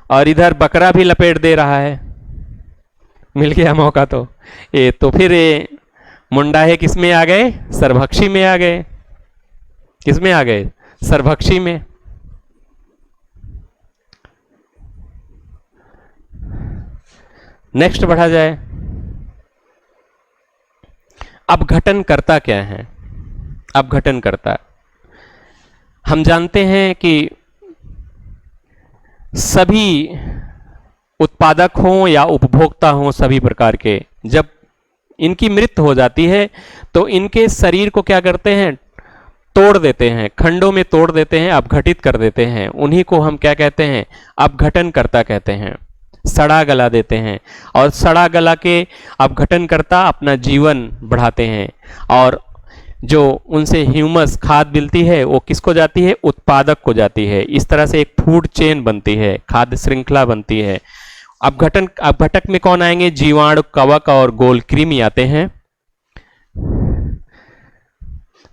और इधर बकरा भी लपेट दे रहा है, मिल गया मौका। तो फिर मुंडा है किस में आ गए, सर्वभक्षी में आ गए। किस में आ गए, सर्वभक्षी में। नेक्स्ट बढ़ा जाए। अपघटनकर्ता क्या है, अपघटनकर्ता हम जानते हैं कि सभी उत्पादक हों या उपभोक्ता हों सभी प्रकार के, जब इनकी मृत्यु हो जाती है तो इनके शरीर को क्या करते हैं, तोड़ देते हैं, खंडों में तोड़ देते हैं, अपघटित कर देते हैं। उन्हीं को हम क्या कहते हैं, अपघटनकर्ता कहते हैं। सड़ा गला देते हैं और सड़ा गला के अपघटनकर्ता अपना जीवन बढ़ाते हैं और जो उनसे ह्यूमस खाद मिलती है वो किसको जाती है, उत्पादक को जाती है। इस तरह से एक फूड चेन बनती है, खाद्य श्रृंखला बनती है। अपघटक में कौन आएंगे, जीवाणु, कवक और गोल कृमि आते हैं।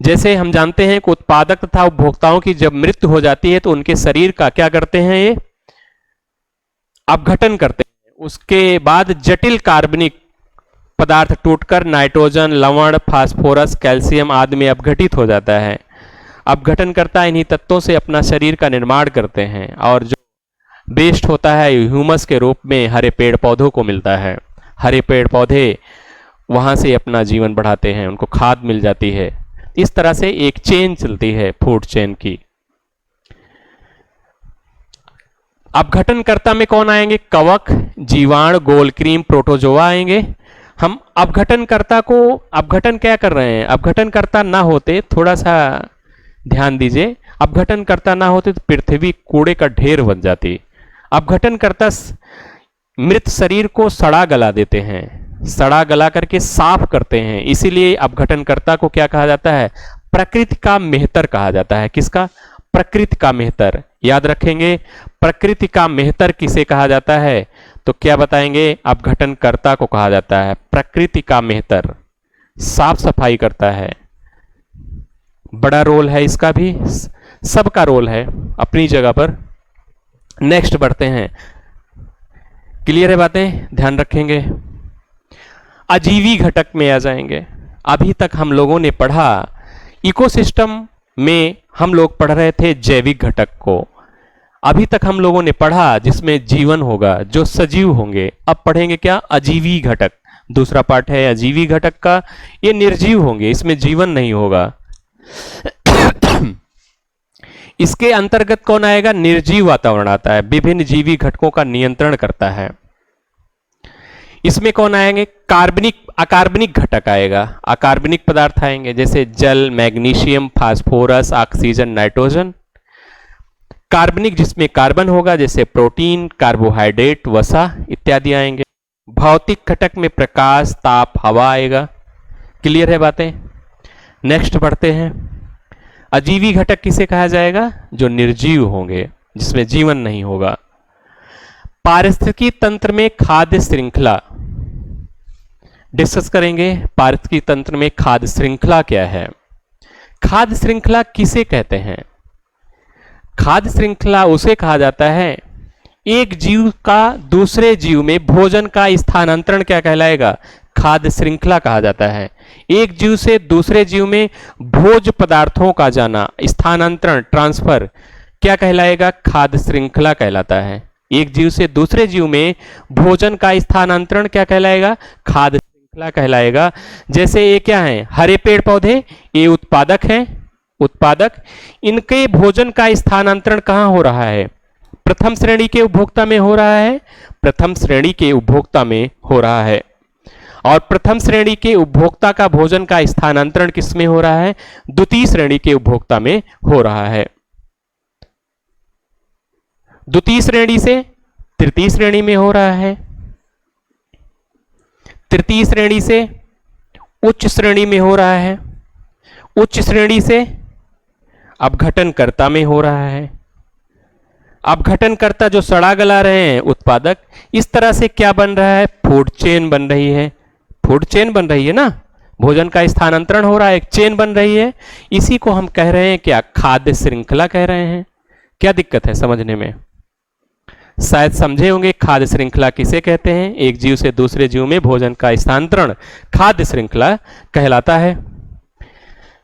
जैसे हम जानते हैं कि उत्पादक तथा उपभोक्ताओं की जब मृत्यु हो जाती है तो उनके शरीर का क्या करते हैं, ये अपघटन करते हैं। उसके बाद जटिल कार्बनिक पदार्थ टूटकर नाइट्रोजन, लवण, फास्फोरस, कैल्शियम आदि में अपघटित हो जाता है। अपघटनकर्ता इन्हीं तत्वों से अपना शरीर का निर्माण करते हैं और जो वेस्ट होता है ह्यूमस के रूप में हरे पेड़ पौधों को मिलता है। हरे पेड़ पौधे वहां से अपना जीवन बढ़ाते हैं, उनको खाद मिल जाती है। इस तरह से एक चेन चलती है फूड चेन की। अपघटनकर्ता में कौन आएंगे, कवक, जीवाणु, गोलकृमि, प्रोटोजोआ आएंगे। हम अपघटनकर्ता को, अपघटन क्या कर रहे हैं, अपघटनकर्ता ना होते, थोड़ा सा ध्यान दीजिए, अपघटनकर्ता ना होते तो पृथ्वी कूड़े का ढेर बन जाती। अपघटनकर्ता मृत शरीर को सड़ा गला देते हैं, सड़ा गला करके साफ करते हैं, इसीलिए अपघटनकर्ता को क्या कहा जाता है? प्रकृति का मेहतर कहा जाता है। किसका? प्रकृति का मेहतर। याद रखेंगे, प्रकृति का मेहतर किसे कहा जाता है? तो क्या बताएंगे? अपघटनकर्ता को कहा जाता है प्रकृति का मेहतर। साफ सफाई करता है, बड़ा रोल है इसका भी, सबका रोल है अपनी जगह पर। नेक्स्ट बढ़ते हैं। क्लियर है बातें? ध्यान रखेंगे। अजीवी घटक में आ जाएंगे। अभी तक हम लोगों ने पढ़ा इकोसिस्टम में, हम लोग पढ़ रहे थे जैविक घटक को। अभी तक हम लोगों ने पढ़ा जिसमें जीवन होगा, जो सजीव होंगे। अब पढ़ेंगे क्या? अजीवी घटक। दूसरा पार्ट है अजीवी घटक का। ये निर्जीव होंगे, इसमें जीवन नहीं होगा। इसके अंतर्गत कौन आएगा? निर्जीव वातावरण आता है, विभिन्न जीवी घटकों का नियंत्रण करता है। इसमें कौन आएंगे? कार्बनिक, अकार्बनिक घटक आएगा। अकार्बनिक पदार्थ आएंगे जैसे जल, मैग्नीशियम, फास्फोरस, ऑक्सीजन, नाइट्रोजन। कार्बनिक जिसमें कार्बन होगा जैसे प्रोटीन, कार्बोहाइड्रेट, वसा इत्यादि आएंगे। भौतिक घटक में प्रकाश, ताप, हवा आएगा। क्लियर है बातें? नेक्स्ट बढ़ते हैं। अजीवी घटक किसे कहा जाएगा? जो निर्जीव होंगे, जिसमें जीवन नहीं होगा। पारिस्थितिकी तंत्र में खाद्य श्रृंखला डिस्कस करेंगे। पारिस्थितिकी तंत्र में खाद्य श्रृंखला क्या है? खाद्य श्रृंखला किसे कहते हैं? खाद्य श्रृंखला उसे कहा जाता है, एक जीव का दूसरे जीव में भोजन का स्थानांतरण क्या कहलाएगा? खाद्य श्रृंखला कहा जाता है। एक जीव से दूसरे जीव में भोज्य पदार्थों का जाना, स्थानांतरण, ट्रांसफर क्या कहलाएगा? खाद्य श्रृंखला कहलाता है। एक जीव से दूसरे जीव में भोजन का स्थानांतरण क्या कहलाएगा? खाद्य श्रृंखला कहलाएगा। जैसे ये क्या है? हरे पेड़ पौधे, ये उत्पादक हैं, उत्पादक। इनके भोजन का स्थानांतरण कहां हो रहा है? प्रथम श्रेणी के उपभोक्ता में हो रहा है, प्रथम श्रेणी के उपभोक्ता में हो रहा है। और प्रथम श्रेणी के उपभोक्ता का भोजन का स्थानांतरण किस में हो रहा है? द्वितीय श्रेणी के उपभोक्ता में हो रहा है। द्वितीय श्रेणी से तृतीय श्रेणी में हो रहा है, तृतीय श्रेणी से उच्च श्रेणी में हो रहा है, उच्च श्रेणी से अपघटनकर्ता में हो रहा है। अपघटनकर्ता जो सड़ा गला रहे हैं, उत्पादक। इस तरह से क्या बन रहा है? फूड चेन बन रही है। फूड चेन बन रही है ना, भोजन का स्थानांतरण हो रहा है, एक चेन बन रही है। इसी को हम कह रहे हैं क्या? खाद्य श्रृंखला कह रहे हैं। क्या दिक्कत है समझने में? शायद समझे होंगे खाद्य श्रृंखला किसे कहते हैं। एक जीव से दूसरे जीव में भोजन का स्थानांतरण खाद्य श्रृंखला कहलाता है।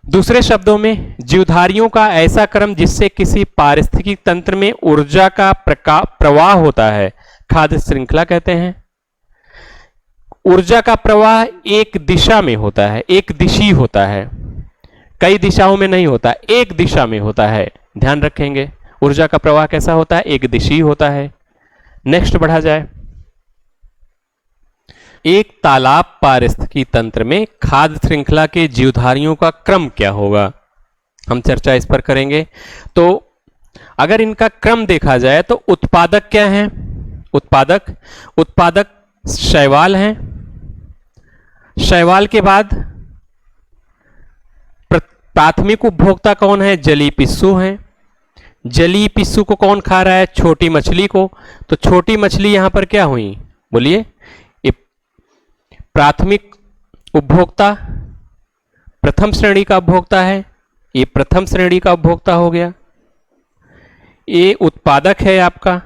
दूसरे शब्दों में, जीवधारियों का ऐसा क्रम जिससे किसी पारिस्थितिकी तंत्र में ऊर्जा का प्रवाह होता है, खाद्य श्रृंखला कहते हैं। ऊर्जा का प्रवाह एक दिशा में होता है, एक दिशी होता है, कई दिशाओं में नहीं होता, एक दिशा में होता है। ध्यान रखेंगे, ऊर्जा का प्रवाह कैसा होता है? एक दिशी होता है। नेक्स्ट बढ़ा जाए। एक तालाब पारिस्थितिकी तंत्र में खाद्य श्रृंखला के जीवधारियों का क्रम क्या होगा? हम चर्चा इस पर करेंगे। तो अगर इनका क्रम देखा जाए तो उत्पादक क्या हैं? उत्पादक शैवाल हैं। शैवाल के बाद प्राथमिक उपभोक्ता कौन है? जलीय पिस्सू हैं। जलीय पिस्सू को कौन खा रहा है? छोटी मछली को। तो छोटी मछली यहां पर क्या हुई? बोलिए। ये प्राथमिक उपभोक्ता, प्रथम श्रेणी का उपभोक्ता है, ये प्रथम श्रेणी का उपभोक्ता हो गया। ये उत्पादक है आपका।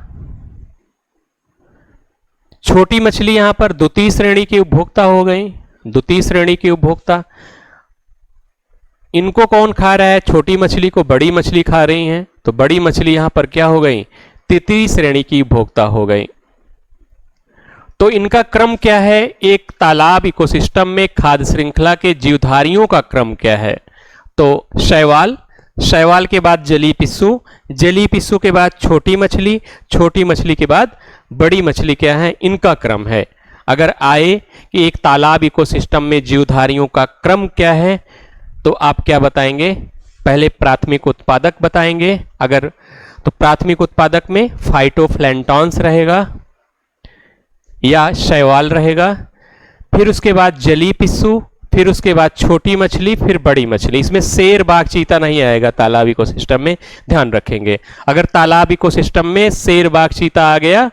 छोटी मछली यहां पर द्वितीय श्रेणी की उपभोक्ता हो गई, द्वितीय श्रेणी की उपभोक्ता। इनको कौन खा रहा है? छोटी मछली को बड़ी मछली खा रही हैं, तो बड़ी मछली यहां पर क्या हो गई? तृतीय श्रेणी की उपभोक्ता हो गई। तो इनका क्रम क्या है? एक तालाब इकोसिस्टम में खाद्य श्रृंखला के जीवधारियों का क्रम क्या है? तो शैवाल, शैवाल के बाद जलीय पिस्सू, जलीय पिस्सू के बाद छोटी मछली, छोटी मछली के बाद बड़ी मछली क्या है? इनका क्रम है। अगर आए कि एक तालाब इकोसिस्टम में जीवधारियों का क्रम क्या है, तो आप क्या बताएंगे? पहले प्राथमिक उत्पादक बताएंगे। अगर तो प्राथमिक उत्पादक में फाइटोप्लैंटॉन्स रहेगा या शैवाल रहेगा। फिर उसके बाद जली पिस्सू, फिर उसके बाद छोटी मछली, फिर बड़ी मछली। इसमें शेर, बाघ, चीता नहीं आएगा तालाब इकोसिस्टम में, ध्यान रखेंगे। अगर तालाब इकोसिस्टम में शेर, बाघ, चीता आ गया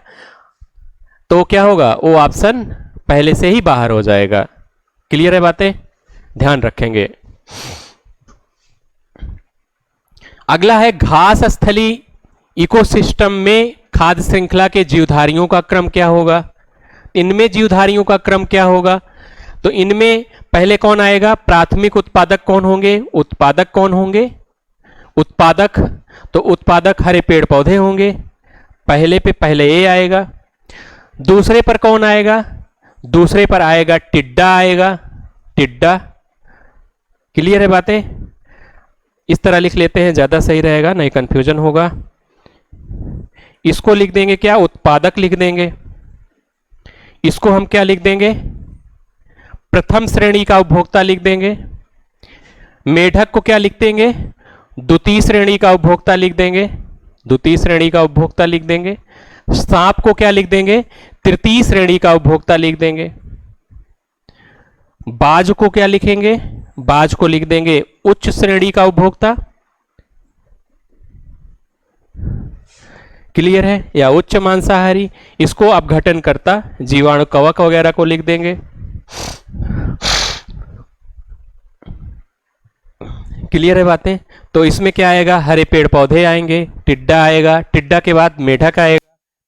तो क्या होगा, वो ऑप्शन पहले से ही बाहर हो जाएगा। क्लियर है बातें, ध्यान रखेंगे। अगला है घास स्थली इकोसिस्टम में खाद्य श्रृंखला के जीवधारियों का क्रम क्या होगा। इनमें जीवधारियों का क्रम क्या होगा, तो इनमें पहले कौन आएगा, प्राथमिक उत्पादक कौन होंगे, उत्पादक कौन होंगे, उत्पादक, तो उत्पादक हरे पेड़ पौधे होंगे, पहले पे पहले ए आएगा। दूसरे पर कौन आएगा, दूसरे पर आएगा टिड्डा आएगा, टिड्डा। क्लियर है बातें, इस तरह लिख लेते हैं, ज्यादा सही रहेगा, नहीं कंफ्यूजन होगा। इसको लिख देंगे क्या, उत्पादक लिख देंगे। इसको हम क्या लिख देंगे, प्रथम श्रेणी का उपभोक्ता लिख देंगे। मेढक को क्या लिख देंगे, द्वितीय श्रेणी का उपभोक्ता लिख देंगे, द्वितीय श्रेणी का उपभोक्ता लिख देंगे। सांप को क्या लिख देंगे, तृतीय श्रेणी का उपभोक्ता लिख देंगे। बाज को क्या लिखेंगे, बाज को लिख देंगे उच्च श्रेणी का उपभोक्ता। क्लियर है, या उच्च मांसाहारी। इसको अपघटन करता जीवाणु कवक वगैरह को लिख देंगे। क्लियर है बातें, तो इसमें क्या आएगा, हरे पेड़ पौधे आएंगे, टिड्डा आएगा, टिड्डा के बाद मेढक आएगा,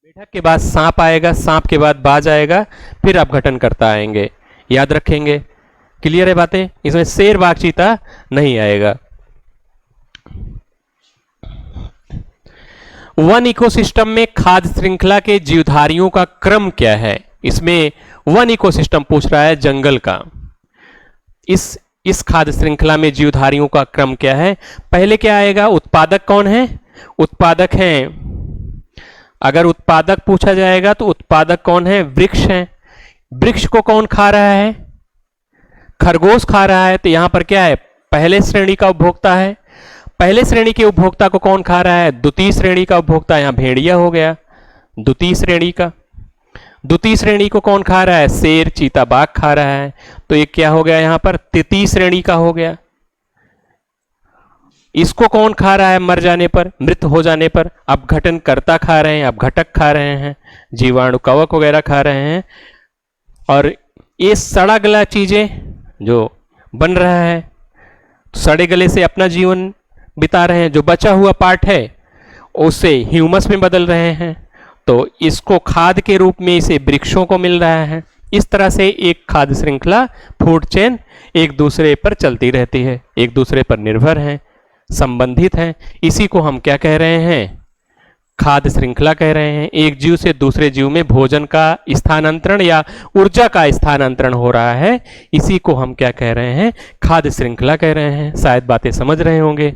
मेढक के बाद सांप आएगा, सांप के बाद बाज आएगा, फिर अपघटन करता आएंगे, याद रखेंगे। क्लियर है बातें, इसमें शेर, बाघ, चीता नहीं आएगा। वन इकोसिस्टम में खाद्य श्रृंखला के जीवधारियों का क्रम क्या है। इसमें वन इकोसिस्टम पूछ रहा है, जंगल का। इस खाद्य श्रृंखला में जीवधारियों का क्रम क्या है। पहले क्या आएगा, उत्पादक कौन है, उत्पादक हैं। अगर उत्पादक पूछा जाएगा तो उत्पादक कौन है, वृक्ष है। वृक्ष को कौन खा रहा है, खरगोश खा रहा है, तो यहां पर क्या है, पहले श्रेणी का उपभोक्ता है। पहले श्रेणी के उपभोक्ता को कौन खा रहा है, द्वितीय श्रेणी का उपभोक्ता, यहां भेड़िया हो गया द्वितीय श्रेणी का। द्वितीय श्रेणी को कौन खा रहा है, शेर, चीता, बाघ खा रहा है, तो ये क्या हो गया, यहां पर तृतीय श्रेणी का हो गया। इसको कौन खा रहा है, मर जाने पर, मृत हो जाने पर अपघटन करता खा रहे हैं, अपघटक खा रहे हैं, जीवाणु कवक वगैरह खा रहे हैं। और ये सड़ा गला चीजें जो बन रहा है, सड़े गले से अपना जीवन बिता रहे हैं, जो बचा हुआ पार्ट है उसे ह्यूमस में बदल रहे हैं, तो इसको खाद के रूप में इसे वृक्षों को मिल रहा है। इस तरह से एक खाद्य श्रृंखला, फूड चेन एक दूसरे पर चलती रहती है, एक दूसरे पर निर्भर है, संबंधित हैं। इसी को हम क्या कह रहे हैं, खाद्य श्रृंखला कह रहे हैं। एक जीव से दूसरे जीव में भोजन का स्थानांतरण या ऊर्जा का स्थानांतरण हो रहा है, इसी को हम क्या कह रहे हैं, खाद्य श्रृंखला कह रहे हैं। शायद बातें समझ रहे होंगे,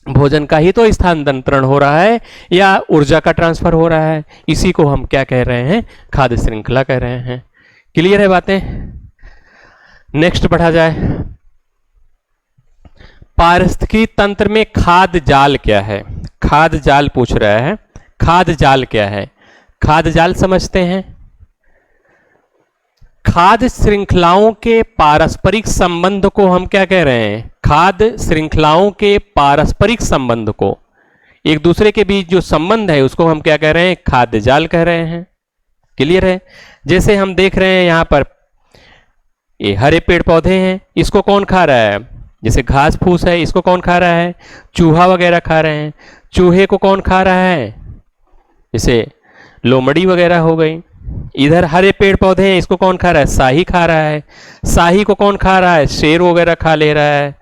भोजन का ही तो स्थानांतरण हो रहा है या ऊर्जा का ट्रांसफर हो रहा है, इसी को हम क्या कह रहे हैं, खाद्य श्रृंखला कह रहे हैं। क्लियर है बातें, नेक्स्ट बढ़ा जाए। पारिस्थितिकी तंत्र में खाद्य जाल क्या है, खाद्य जाल पूछ रहा है, खाद्य जाल क्या है। खाद्य जाल समझते हैं, खाद्य श्रृंखलाओं के पारस्परिक संबंध को हम क्या कह रहे हैं, खाद्य श्रृंखलाओं के पारस्परिक संबंध को, एक दूसरे के बीच जो संबंध है उसको हम क्या कह रहे हैं, खाद्य जाल कह रहे हैं। क्लियर है, जैसे हम देख रहे हैं यहां पर ये हरे पेड़ पौधे हैं, इसको कौन खा रहा है, जैसे घास फूस है, इसको कौन खा रहा है, चूहा वगैरह खा रहे हैं। चूहे को कौन खा रहा है, जैसे लोमड़ी वगैरह हो गई। इधर हरे पेड़ पौधे हैं, इसको कौन खा रहा है, शाही खा रहा है। शाही को कौन खा रहा है, शेर वगैरह खा ले रहा है।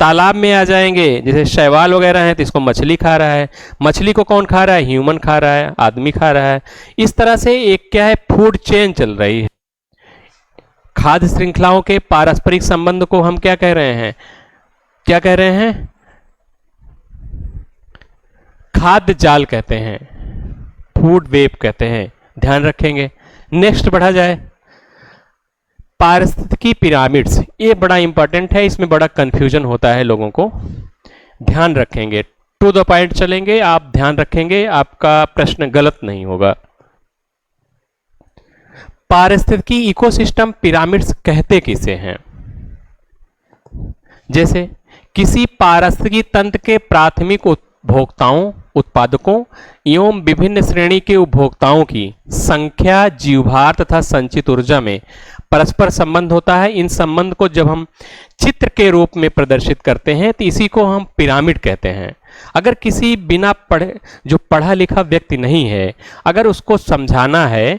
तालाब में आ जाएंगे, जैसे शैवाल वगैरह हैं, तो इसको मछली खा रहा है। मछली को कौन खा रहा है, ह्यूमन खा रहा है, आदमी खा रहा है। इस तरह से एक क्या है, फूड चेन चल रही है। खाद्य श्रृंखलाओं के पारस्परिक संबंध को हम क्या कह रहे हैं, क्या कह रहे हैं, खाद्य जाल कहते हैं, फूड वेब कहते हैं, ध्यान रखेंगे। नेक्स्ट बढ़ा जाए, पारिस्थितिकी पिरामिड्स, ये बड़ा इंपॉर्टेंट है, इसमें बड़ा कंफ्यूजन होता है लोगों को, ध्यान रखेंगे। टू द पॉइंट चलेंगे, आप ध्यान रखेंगे, आपका प्रश्न गलत नहीं होगा। पारिस्थितिकी इकोसिस्टम पिरामिड्स कहते किसे हैं? जैसे किसी पारिस्थितिकी तंत्र के प्राथमिक उपभोक्ताओं, उत्पादकों एवं विभिन्न श्रेणी के उपभोक्ताओं की संख्या, जीवभार तथा संचित ऊर्जा में परस्पर संबंध होता है। इन संबंध को जब हम चित्र के रूप में प्रदर्शित करते हैं तो इसी को हम पिरामिड कहते हैं। अगर किसी बिना पढ़े, जो पढ़ा लिखा व्यक्ति नहीं है, अगर उसको समझाना है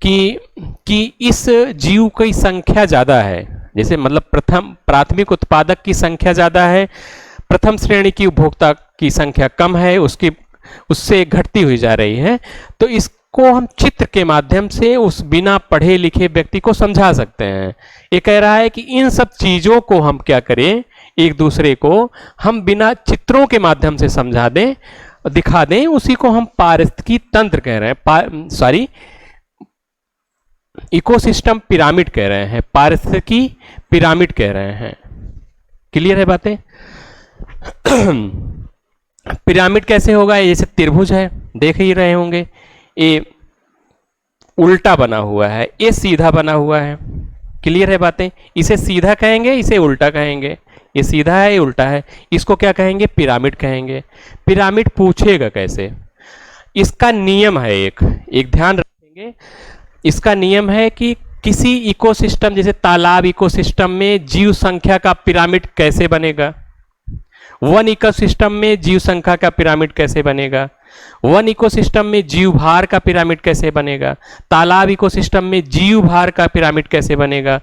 कि इस जीव की संख्या ज़्यादा है, जैसे मतलब प्राथमिक उत्पादक की संख्या ज़्यादा है, प्रथम श्रेणी की उपभोक्ता की संख्या कम है, उससे घटती हुई जा रही है, तो इसको हम चित्र के माध्यम से उस बिना पढ़े लिखे व्यक्ति को समझा सकते हैं। ये कह रहा है कि इन सब चीज़ों को हम क्या करें, एक दूसरे को हम बिना चित्रों के माध्यम से समझा दें, दिखा दें, उसी को हम पारिस्थितिकी तंत्र कह रहे हैं, इकोसिस्टम पिरामिड कह रहे हैं, पारिस्थितिकी पिरामिड कह रहे हैं। क्लियर है बातें? पिरामिड कैसे होगा? ये जैसे त्रिभुज है, देख ही रहे होंगे, ये उल्टा बना हुआ है, ये सीधा बना हुआ है। क्लियर है बातें? इसे सीधा कहेंगे, इसे उल्टा कहेंगे, ये सीधा है, ये उल्टा है, इसको क्या कहेंगे? पिरामिड कहेंगे। पिरामिड पूछेगा कैसे? इसका नियम है, एक ध्यान रखेंगे, इसका नियम है कि किसी इकोसिस्टम, जैसे तालाब इकोसिस्टम में जीव संख्या का पिरामिड कैसे बनेगा, वन इकोसिस्टम में जीव संख्या का पिरामिड कैसे बनेगा, वन इकोसिस्टम में जीव भार का पिरामिड कैसे बनेगा, तालाब इकोसिस्टम में जीव भार का पिरामिड कैसे बनेगा।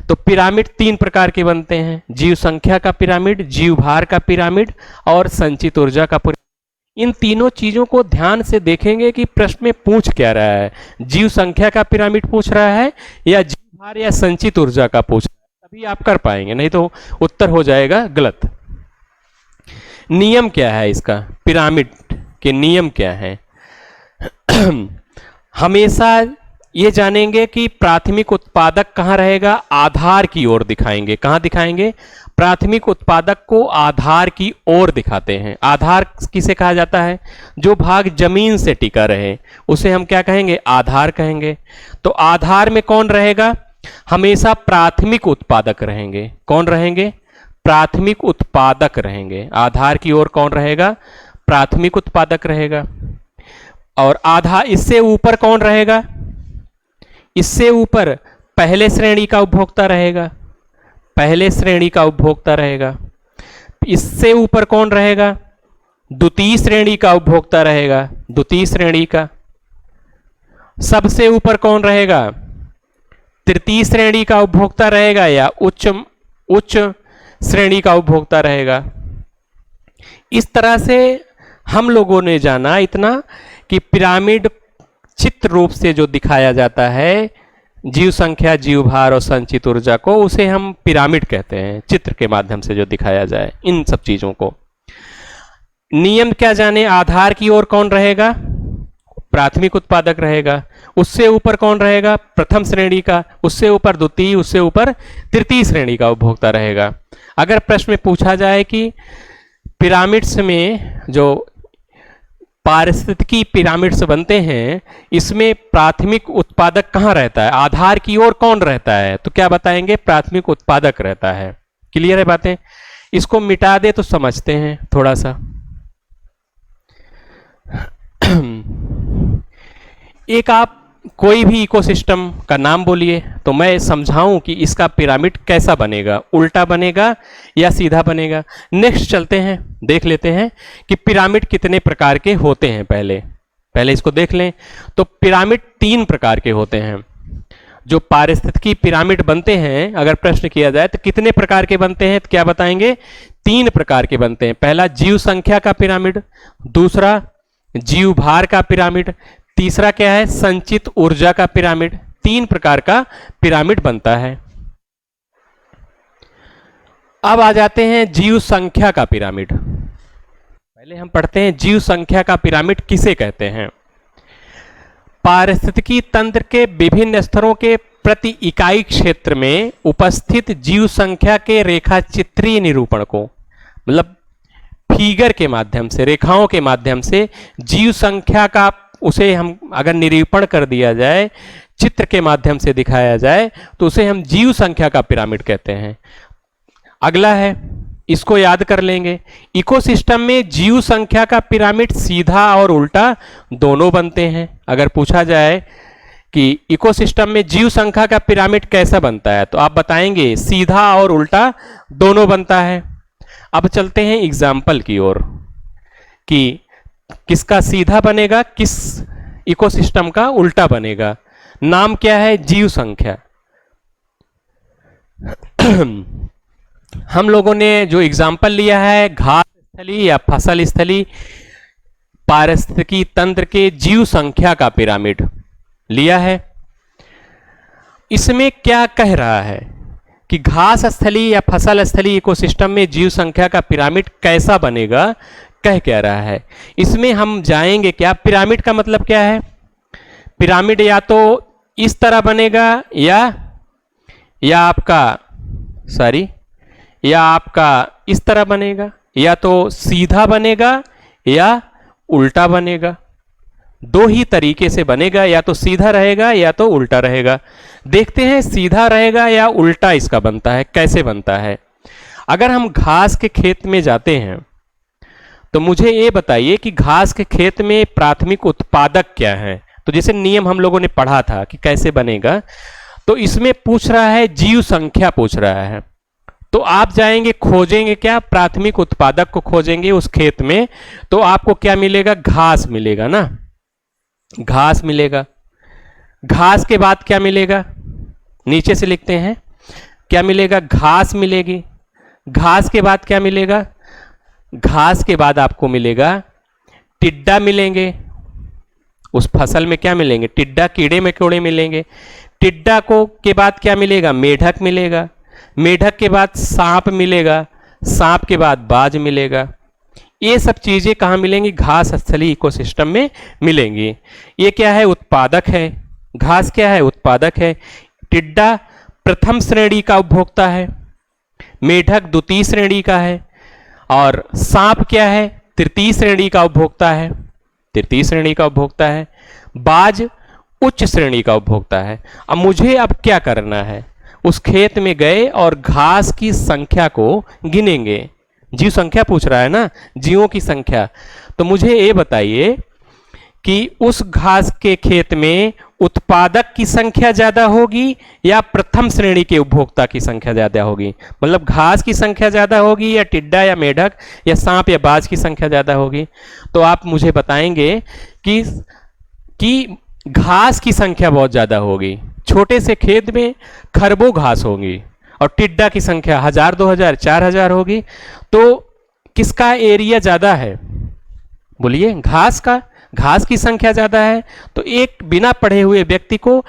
तो पिरामिड 3 प्रकार के बनते हैं, जीव संख्या का पिरामिड, जीव भार का पिरामिड और संचित ऊर्जा का पिरामिड। इन तीनों चीजों को ध्यान से देखेंगे कि प्रश्न में पूछ क्या रहा है, जीव संख्या का पिरामिड पूछ रहा है या जीव भार या संचित ऊर्जा का पूछ रहा है, तभी आप कर पाएंगे, नहीं तो उत्तर हो जाएगा गलत। नियम क्या है इसका? पिरामिड के नियम क्या है? हमेशा ये जानेंगे कि प्राथमिक उत्पादक कहाँ रहेगा, आधार की ओर दिखाएंगे। कहाँ दिखाएंगे? प्राथमिक उत्पादक को आधार की ओर दिखाते हैं। आधार किसे कहा जाता है? जो भाग जमीन से टिका रहे उसे हम क्या कहेंगे? आधार कहेंगे। तो आधार में कौन रहेगा? हमेशा प्राथमिक उत्पादक रहेंगे। कौन रहेंगे? प्राथमिक उत्पादक रहेंगे। आधार की ओर कौन रहेगा? प्राथमिक उत्पादक रहेगा। और आधार, इससे ऊपर कौन रहेगा? इससे ऊपर पहले श्रेणी का उपभोक्ता रहेगा, पहले श्रेणी का उपभोक्ता रहेगा। इससे ऊपर कौन रहेगा? द्वितीय श्रेणी का उपभोक्ता रहेगा, द्वितीय श्रेणी का। सबसे ऊपर कौन रहेगा? तृतीय श्रेणी का उपभोक्ता रहेगा या उच्च श्रेणी का उपभोक्ता रहेगा। इस तरह से हम लोगों ने जाना इतना कि पिरामिड चित्र रूप से जो दिखाया जाता है, जीव संख्या, जीव भार और संचित ऊर्जा को, उसे हम पिरामिड कहते हैं। चित्र के माध्यम से जो दिखाया जाए इन सब चीजों को। नियम क्या जाने? आधार की ओर कौन रहेगा? प्राथमिक उत्पादक रहेगा। उससे ऊपर कौन रहेगा? प्रथम श्रेणी का। उससे ऊपर द्वितीय, उससे ऊपर तृतीय श्रेणी का उपभोक्ता रहेगा। अगर प्रश्न में पूछा जाए कि पिरामिड्स में जो पारिस्थितिकी पिरामिड्स बनते हैं, इसमें प्राथमिक उत्पादक कहाँ रहता है? आधार की ओर कौन रहता है? तो क्या बताएंगे? प्राथमिक उत्पादक रहता है। क्लियर है बातें? इसको मिटा दे तो समझते हैं थोड़ा सा। एक आप कोई भी इकोसिस्टम का नाम बोलिए तो मैं समझाऊं कि इसका पिरामिड कैसा बनेगा, उल्टा बनेगा या सीधा बनेगा। नेक्स्ट चलते हैं, देख लेते हैं कि पिरामिड कितने प्रकार के होते हैं। पहले इसको देख लें। तो पिरामिड 3 प्रकार के होते हैं। जो पारिस्थितिकी पिरामिड बनते हैं, अगर प्रश्न किया जाए तो कितने प्रकार के बनते हैं, तो क्या बताएंगे? 3 प्रकार के बनते हैं। पहला जीव संख्या का पिरामिड, दूसरा जीव भार का पिरामिड, तीसरा क्या है? संचित ऊर्जा का पिरामिड। 3 प्रकार का पिरामिड बनता है। अब आ जाते हैं जीव संख्या का पिरामिड। पहले हम पढ़ते हैं जीव संख्या का पिरामिड किसे कहते हैं। पारिस्थितिकी तंत्र के विभिन्न स्तरों के प्रति इकाई क्षेत्र में उपस्थित जीव संख्या के रेखा चित्रीय निरूपण को, मतलब फिगर के माध्यम से, रेखाओं के माध्यम से जीव संख्या का, उसे हम अगर निरूपण कर दिया जाए चित्र के माध्यम से दिखाया जाए तो उसे हम जीव संख्या का पिरामिड कहते हैं। अगला है, इसको याद कर लेंगे, इकोसिस्टम में जीव संख्या का पिरामिड सीधा और उल्टा दोनों बनते हैं। अगर पूछा जाए कि इकोसिस्टम में जीव संख्या का पिरामिड कैसा बनता है तो आप बताएंगे सीधा और उल्टा दोनों बनता है। अब चलते हैं एग्जाम्पल की ओर कि किसका सीधा बनेगा, किस इकोसिस्टम का उल्टा बनेगा। नाम क्या है, जीव संख्या। हम लोगों ने जो एग्जाम्पल लिया है घास स्थली या फसल स्थली पारिस्थितिकी तंत्र के जीव संख्या का पिरामिड लिया है। इसमें क्या कह रहा है कि घास स्थली या फसल स्थली इकोसिस्टम में जीव संख्या का पिरामिड कैसा बनेगा, कह क्या रहा है। इसमें हम जाएंगे क्या, पिरामिड का मतलब क्या है, पिरामिड या तो इस तरह बनेगा या आपका इस तरह बनेगा, या तो सीधा बनेगा या उल्टा बनेगा। दो ही तरीके से बनेगा, या तो सीधा रहेगा या तो उल्टा रहेगा। देखते हैं सीधा रहेगा या उल्टा इसका बनता है, कैसे बनता है। अगर हम घास के खेत में जाते हैं तो मुझे ये बताइए कि घास के खेत में प्राथमिक उत्पादक क्या है। तो जैसे नियम हम लोगों ने पढ़ा था कि कैसे बनेगा, तो इसमें पूछ रहा है जीव संख्या पूछ रहा है। तो आप जाएंगे खोजेंगे क्या, प्राथमिक उत्पादक को खोजेंगे उस खेत में, तो आपको क्या मिलेगा, घास मिलेगा ना, घास मिलेगा। घास के बाद क्या मिलेगा, नीचे से लिखते हैं, क्या मिलेगा, घास मिलेगी। घास के बाद क्या मिलेगा, घास के बाद आपको मिलेगा टिड्डा मिलेंगे। उस फसल में क्या मिलेंगे, टिड्डा, कीड़े मकोड़े मिलेंगे। टिड्डा को के बाद क्या मिलेगा, मेढक मिलेगा। मेढक के बाद सांप मिलेगा। सांप के बाद बाज मिलेगा। ये सब चीजें कहाँ मिलेंगी, घास स्थली इकोसिस्टम में मिलेंगी। ये क्या है, उत्पादक है। घास क्या है, उत्पादक है। टिड्डा प्रथम श्रेणी का उपभोक्ता है, मेढक द्वितीय श्रेणी का है, और सांप क्या है, तृतीय श्रेणी का उपभोक्ता है, तृतीय श्रेणी का उपभोक्ता है। बाज उच्च श्रेणी का उपभोक्ता है। अब मुझे अब क्या करना है, उस खेत में गए और घास की संख्या को गिनेंगे। जीव संख्या पूछ रहा है ना, जीवों की संख्या। तो मुझे ये बताइए कि उस घास के खेत में उत्पादक की संख्या ज्यादा होगी या प्रथम श्रेणी के उपभोक्ता की संख्या ज्यादा होगी। मतलब घास की संख्या ज्यादा होगी या टिड्डा या मेढक या सांप या बाज की संख्या ज्यादा होगी। तो आप मुझे बताएंगे कि घास की संख्या बहुत ज्यादा होगी। छोटे से खेत में खरबों घास होगी और टिड्डा की संख्या 1000, 2000, 4000 होगी। तो किसका एरिया ज्यादा है, बोलिए, घास का। घास की संख्या ज्यादा है तो एक बिना पढ़े हुए व्यक्ति को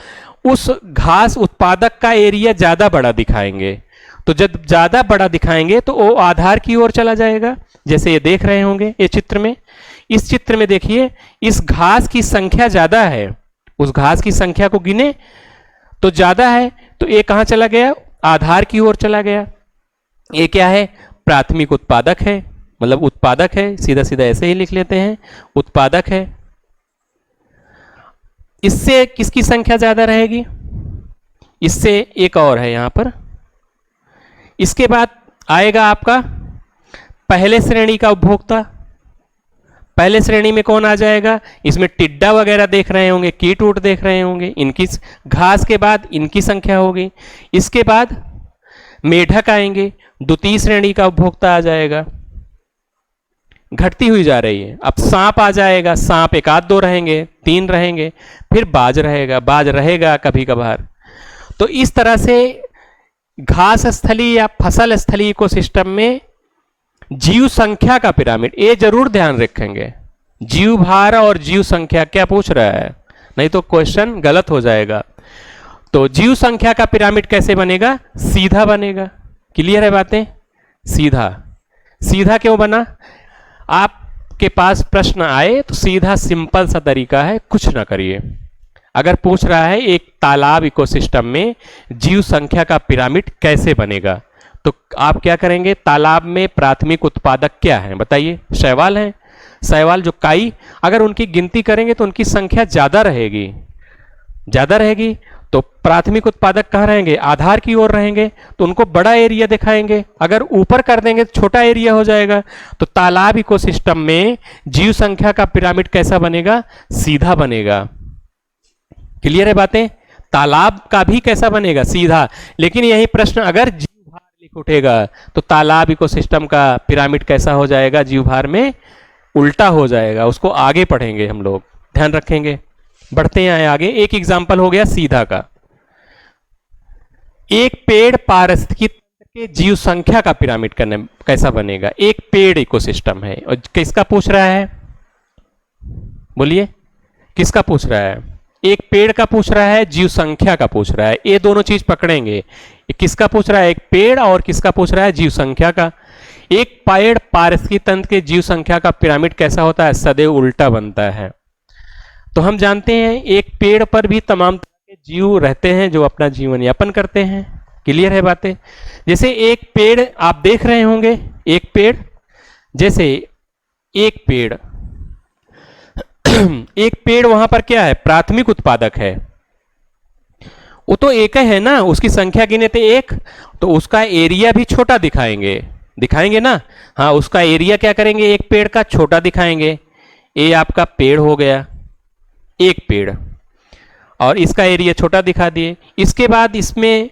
उस घास उत्पादक का एरिया ज्यादा बड़ा दिखाएंगे। तो जब ज्यादा बड़ा दिखाएंगे तो वो आधार की ओर चला जाएगा। जैसे ये देख रहे होंगे ये चित्र में, इस चित्र में देखिए, इस घास की संख्या ज्यादा है, उस घास की संख्या को गिने तो ज्यादा है, तो ये कहां चला गया, आधार की ओर चला गया। ये क्या है, प्राथमिक उत्पादक है, मतलब उत्पादक है, सीधा सीधा ऐसे ही लिख लेते हैं, उत्पादक है। इससे किसकी संख्या ज्यादा रहेगी, इससे एक और है यहां पर। इसके बाद आएगा आपका पहले श्रेणी का उपभोक्ता। पहले श्रेणी में कौन आ जाएगा, इसमें टिड्डा वगैरह देख रहे होंगे, कीट ऊट देख रहे होंगे, इनकी घास के बाद इनकी संख्या होगी। इसके बाद मेढक आएंगे, द्वितीय श्रेणी का उपभोक्ता आ जाएगा, घटती हुई जा रही है। अब सांप आ जाएगा, सांप एक आध दो रहेंगे, 3 रहेंगे, फिर बाज रहेगा, बाज रहेगा कभी कभार। तो इस तरह से घास स्थली या फसल स्थली इकोसिस्टम में जीव संख्या का पिरामिड, ये जरूर ध्यान रखेंगे। जीव भार और जीव संख्या क्या पूछ रहा है, नहीं तो क्वेश्चन गलत हो जाएगा। तो जीव संख्या का पिरामिड कैसे बनेगा, सीधा बनेगा। क्लियर है बातें, सीधा। सीधा क्यों बना, आपके पास प्रश्न आए तो सीधा सिंपल सा तरीका है, कुछ ना करिए। अगर पूछ रहा है एक तालाब इकोसिस्टम में जीव संख्या का पिरामिड कैसे बनेगा, तो आप क्या करेंगे, तालाब में प्राथमिक उत्पादक क्या है बताइए, शैवाल हैं। शैवाल जो काई, अगर उनकी गिनती करेंगे तो उनकी संख्या ज्यादा रहेगी। ज़्यादा रहेगी तो प्राथमिक उत्पादक कहाँ रहेंगे, आधार की ओर रहेंगे, तो उनको बड़ा एरिया दिखाएंगे। अगर ऊपर कर देंगे तो छोटा एरिया हो जाएगा। तो तालाब इकोसिस्टम में जीव संख्या का पिरामिड कैसा बनेगा, सीधा बनेगा। क्लियर है बातें? तालाब का भी कैसा बनेगा, सीधा। लेकिन यही प्रश्न अगर जीवभार लिख उठेगा तो तालाब इकोसिस्टम का पिरामिड कैसा हो जाएगा, जीवभार में उल्टा हो जाएगा। उसको आगे पढ़ेंगे हम लोग, ध्यान रखेंगे। बढ़ते हैं आगे। एक एग्जाम्पल हो गया सीधा का। एक पेड़ पारिस्थितिकी तंत्र के जीव संख्या का पिरामिड करने कैसा बनेगा। एक पेड़ इकोसिस्टम है और किसका पूछ रहा है, बोलिए किसका पूछ रहा है, एक पेड़ का पूछ रहा है, जीव संख्या का पूछ रहा है। ये दोनों चीज पकड़ेंगे। ये किसका पूछ रहा है, एक पेड़, और किसका पूछ रहा है, जीव संख्या का। एक पेड़ पारिस्थितिकी तंत्र के जीव संख्या का पिरामिड कैसा होता है, सदैव उल्टा बनता है। तो हम जानते हैं एक पेड़ पर भी तमाम तरह के जीव रहते हैं जो अपना जीवन यापन करते हैं। क्लियर है बातें? जैसे एक पेड़ आप देख रहे होंगे, एक पेड़, जैसे एक पेड़ एक पेड़ वहां पर क्या है, प्राथमिक उत्पादक है। वो तो एक है ना, उसकी संख्या गिने थे एक, तो उसका एरिया भी छोटा दिखाएंगे ना। हाँ, उसका एरिया क्या करेंगे, एक पेड़ का छोटा दिखाएंगे। ये आपका पेड़ हो गया, एक पेड़, और इसका एरिया छोटा दिखा दिए। इसके बाद इसमें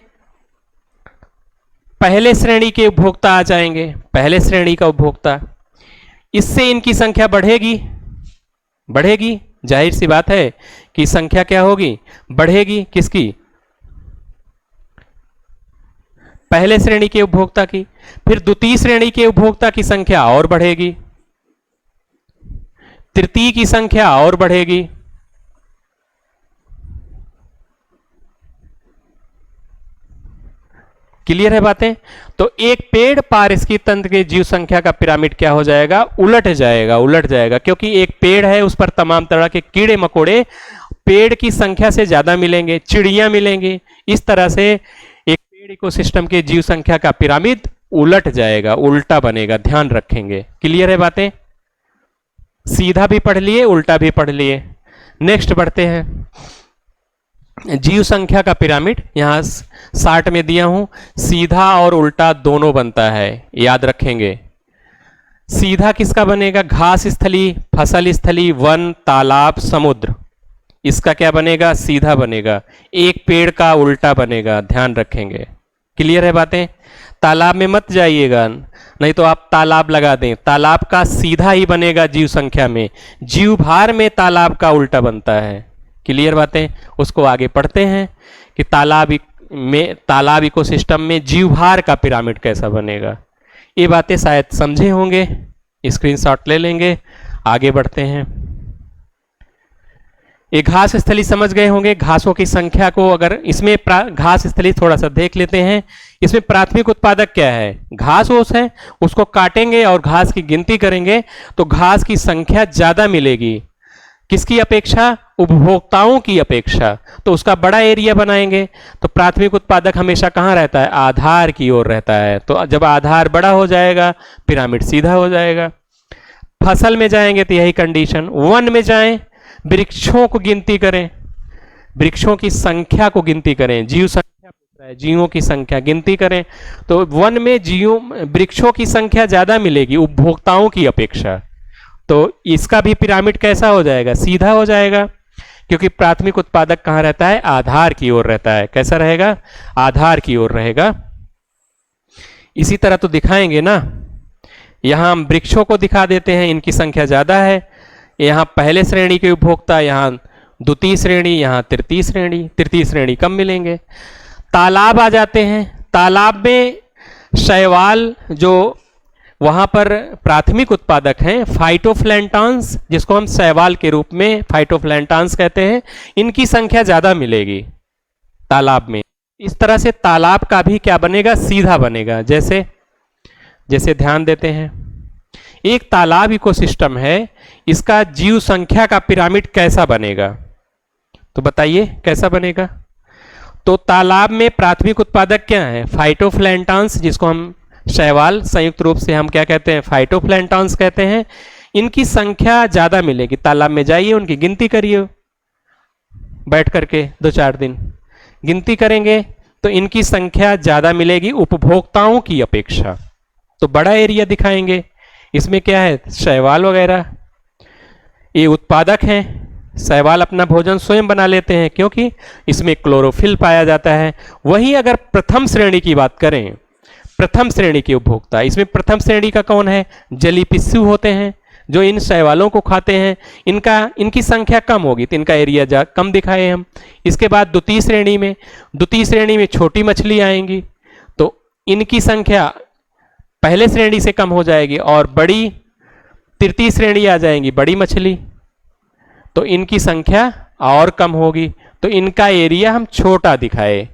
पहले श्रेणी के उपभोक्ता आ जाएंगे, पहले श्रेणी का उपभोक्ता। इससे इनकी संख्या बढ़ेगी, जाहिर सी बात है कि संख्या क्या होगी, बढ़ेगी। किसकी, पहले श्रेणी के उपभोक्ता की। फिर द्वितीय श्रेणी के उपभोक्ता की संख्या और बढ़ेगी, तृतीय की संख्या और बढ़ेगी। क्लियर है बातें? तो एक पेड़ पारिस्थितिकी तंत्र के जीव संख्या का पिरामिड क्या हो जाएगा, उलट जाएगा, क्योंकि एक पेड़ है, उस पर तमाम तरह के कीड़े मकोड़े पेड़ की संख्या से ज्यादा मिलेंगे, चिड़ियां मिलेंगी। इस तरह से एक पेड़ इकोसिस्टम के जीव संख्या का पिरामिड उलट जाएगा, उल्टा बनेगा, ध्यान रखेंगे। क्लियर है बातें? सीधा भी पढ़ लिए, उल्टा भी पढ़ लिए। नेक्स्ट बढ़ते हैं। जीव संख्या का पिरामिड यहां 60 में दिया हूं, सीधा और उल्टा दोनों बनता है, याद रखेंगे। सीधा किसका बनेगा, घास स्थली, फसल स्थली, वन, तालाब, समुद्र। इसका क्या बनेगा, सीधा बनेगा। एक पेड़ का उल्टा बनेगा, ध्यान रखेंगे। क्लियर है बातें? तालाब में मत जाइएगा, नहीं तो आप तालाब लगा दें। तालाब का सीधा ही बनेगा जीव संख्या में, जीव भार में तालाब का उल्टा बनता है। क्लियर बातें? उसको आगे पढ़ते हैं कि तालाब इकोसिस्टम में जीवभार का पिरामिड कैसा बनेगा। ये बातें शायद समझे होंगे, स्क्रीनशॉट ले लेंगे। आगे बढ़ते हैं। ये घास स्थली समझ गए होंगे। घासों की संख्या को अगर इसमें घास स्थली थोड़ा सा देख लेते हैं। इसमें प्राथमिक उत्पादक क्या है, घास ओस है। उसको काटेंगे और घास की गिनती करेंगे तो घास की संख्या ज्यादा मिलेगी, किसकी अपेक्षा, उपभोक्ताओं की अपेक्षा। तो उसका बड़ा एरिया बनाएंगे। तो प्राथमिक उत्पादक हमेशा कहां रहता है, आधार की ओर रहता है। तो जब आधार बड़ा हो जाएगा पिरामिड सीधा हो जाएगा। फसल में जाएंगे तो यही कंडीशन। वन में जाएं, वृक्षों को गिनती करें, वृक्षों की संख्या को गिनती करें। जीव संख्या पूछ रहा है, जीवों की संख्या गिनती करें। तो वन में वृक्षों की संख्या ज्यादा मिलेगी उपभोक्ताओं की अपेक्षा। तो इसका भी पिरामिड कैसा हो जाएगा, सीधा हो जाएगा, क्योंकि प्राथमिक उत्पादक कहां रहता है, आधार की ओर रहता है। कैसा रहेगा, आधार की ओर रहेगा। इसी तरह तो दिखाएंगे ना, यहां हम वृक्षों को दिखा देते हैं, इनकी संख्या ज्यादा है। यहां पहले श्रेणी के उपभोक्ता, यहां द्वितीय श्रेणी, यहां तृतीय श्रेणी कम मिलेंगे। तालाब आ जाते हैं। तालाब में शैवाल जो वहां पर प्राथमिक उत्पादक हैं, फाइटोप्लैंटन्स, जिसको हम शैवाल के रूप में फाइटोप्लैंटन्स कहते हैं, इनकी संख्या ज्यादा मिलेगी तालाब में। इस तरह से तालाब का भी क्या बनेगा, सीधा बनेगा। जैसे जैसे ध्यान देते हैं, एक तालाब इकोसिस्टम है, इसका जीव संख्या का पिरामिड कैसा बनेगा, तो बताइए कैसा बनेगा। तो तालाब में प्राथमिक उत्पादक क्या है, फाइटोप्लैंटन्स, जिसको हम शैवाल संयुक्त रूप से हम क्या कहते हैं, फाइटोप्लैंटन्स कहते हैं। इनकी संख्या ज्यादा मिलेगी। तालाब में जाइए, उनकी गिनती करिए, बैठ करके 2-4 दिन गिनती करेंगे तो इनकी संख्या ज़्यादा मिलेगी उपभोक्ताओं की अपेक्षा। तो बड़ा एरिया दिखाएंगे। इसमें क्या है, शैवाल वगैरह ये उत्पादक हैं। शैवाल अपना भोजन स्वयं बना लेते हैं क्योंकि इसमें क्लोरोफिल पाया जाता है। वहीं अगर प्रथम श्रेणी की बात करें, प्रथम श्रेणी के उपभोक्ता, इसमें प्रथम श्रेणी का कौन है, जली पिस्सू होते हैं जो इन शैवालों को खाते हैं। इनकी संख्या कम होगी तो इनका एरिया कम दिखाए हम। इसके बाद द्वितीय श्रेणी में छोटी मछली आएंगी तो इनकी संख्या पहले श्रेणी से कम हो जाएगी और बड़ी तृतीय श्रेणी आ जाएंगी, बड़ी मछली, तो इनकी संख्या और कम होगी तो इनका एरिया हम छोटा दिखाए।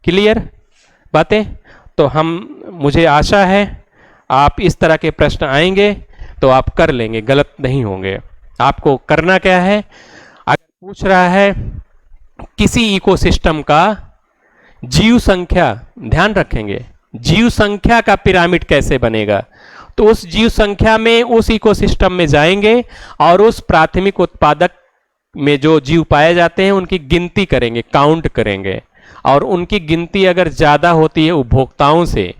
क्लियर बातें? तो मुझे आशा है आप इस तरह के प्रश्न आएंगे तो आप कर लेंगे, गलत नहीं होंगे। आपको करना क्या है, अगर पूछ रहा है किसी इकोसिस्टम का जीव संख्या, ध्यान रखेंगे जीव संख्या का पिरामिड कैसे बनेगा, तो उस जीव संख्या में उस इकोसिस्टम में जाएंगे और उस प्राथमिक उत्पादक में जो जीव पाए जाते हैं उनकी गिनती करेंगे, काउंट करेंगे, और उनकी गिनती अगर ज़्यादा होती है उपभोक्ताओं से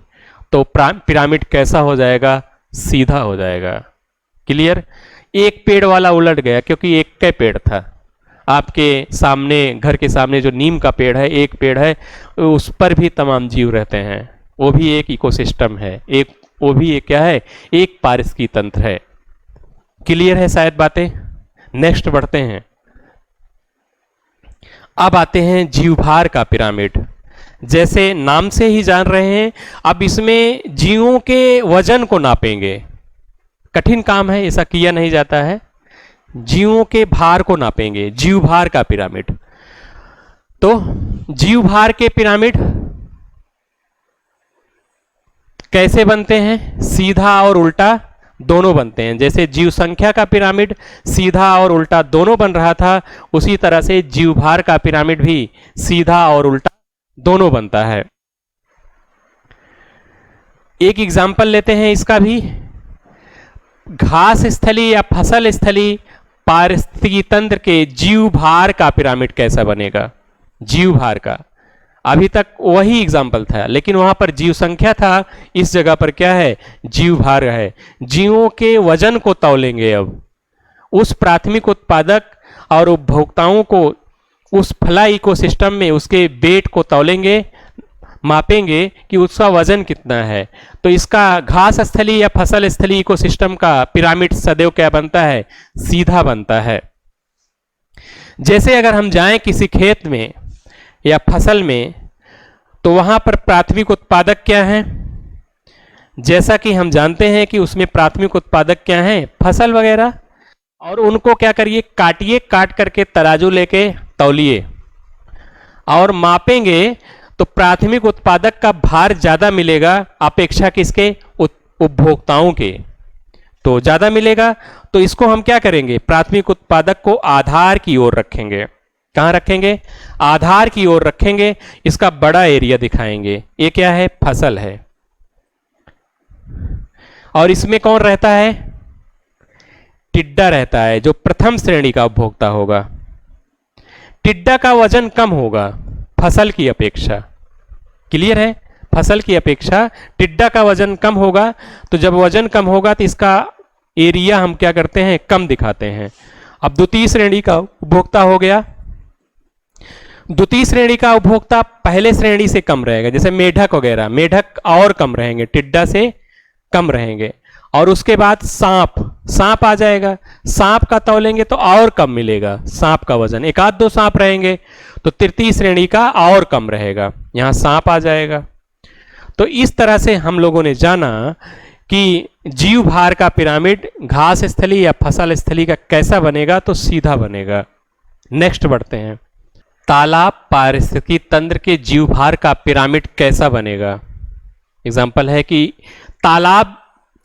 तो पिरामिड कैसा हो जाएगा, सीधा हो जाएगा। क्लियर? एक पेड़ वाला उलट गया क्योंकि एक का पेड़ था। आपके सामने, घर के सामने जो नीम का पेड़ है, एक पेड़ है, उस पर भी तमाम जीव रहते हैं, वो भी एक इकोसिस्टम है, वो भी एक क्या है, एक पारिस्थितिकी तंत्र है। क्लियर है शायद बातें? नेक्स्ट बढ़ते हैं। अब आते हैं जीवभार का पिरामिड। जैसे नाम से ही जान रहे हैं, अब इसमें जीवों के वजन को नापेंगे। कठिन काम है, ऐसा किया नहीं जाता है। जीवों के भार को नापेंगे, जीवभार का पिरामिड। तो जीवभार के पिरामिड कैसे बनते हैं, सीधा और उल्टा दोनों बनते हैं। जैसे जीव संख्या का पिरामिड सीधा और उल्टा दोनों बन रहा था, उसी तरह से जीवभार का पिरामिड भी सीधा और उल्टा दोनों बनता है। एक एग्जाम्पल लेते हैं इसका भी। घास स्थली या फसल स्थली पारिस्थितिकी तंत्र के जीवभार का पिरामिड कैसा बनेगा, जीवभार का। अभी तक वही एग्जाम्पल था लेकिन वहां पर जीव संख्या था, इस जगह पर क्या है, जीवभार है। जीवों के वजन को तौलेंगे। अब उस प्राथमिक उत्पादक और उपभोक्ताओं को उस फला इकोसिस्टम में उसके वेट को तौलेंगे, मापेंगे कि उसका वजन कितना है। तो इसका घास स्थली या फसल स्थली इकोसिस्टम का पिरामिड सदैव क्या बनता है, सीधा बनता है। जैसे अगर हम जाएं किसी खेत में या फसल में तो वहां पर प्राथमिक उत्पादक क्या है, जैसा कि हम जानते हैं कि उसमें प्राथमिक उत्पादक क्या है, फसल वगैरह, और उनको क्या करिए, काटिए, काट करके तराजू लेके तौलिए और मापेंगे तो प्राथमिक उत्पादक का भार ज्यादा मिलेगा अपेक्षा किसके, उपभोक्ताओं के, तो ज्यादा मिलेगा। तो इसको हम क्या करेंगे, प्राथमिक उत्पादक को आधार की ओर रखेंगे। कहां रखेंगे, आधार की ओर रखेंगे। इसका बड़ा एरिया दिखाएंगे। ये क्या है, फसल है, और इसमें कौन रहता है, टिड्डा रहता है जो प्रथम श्रेणी का उपभोक्ता होगा। टिड्डा का वजन कम होगा फसल की अपेक्षा। क्लियर है? फसल की अपेक्षा टिड्डा का वजन कम होगा। तो जब वजन कम होगा तो इसका एरिया हम क्या करते हैं, कम दिखाते हैं। अब द्वितीय श्रेणी का उपभोक्ता हो गया। द्वितीय श्रेणी का उपभोक्ता पहले श्रेणी से कम रहेगा, जैसे मेढक वगैरह, मेढक और कम रहेंगे, टिड्डा से कम रहेंगे। और उसके बाद सांप आ जाएगा। सांप का तौलेंगे तो और कम मिलेगा, सांप का वजन एक आध दो सांप रहेंगे। तो तृतीय श्रेणी का और कम रहेगा, यहां सांप आ जाएगा। तो इस तरह से हम लोगों ने जाना कि जीवभार का पिरामिड घास स्थली या फसल स्थली का कैसा बनेगा, तो सीधा बनेगा। नेक्स्ट बढ़ते हैं। तालाब पारिस्थितिकी तंत्र के जीवभार का पिरामिड कैसा बनेगा। एग्जाम्पल है कि तालाब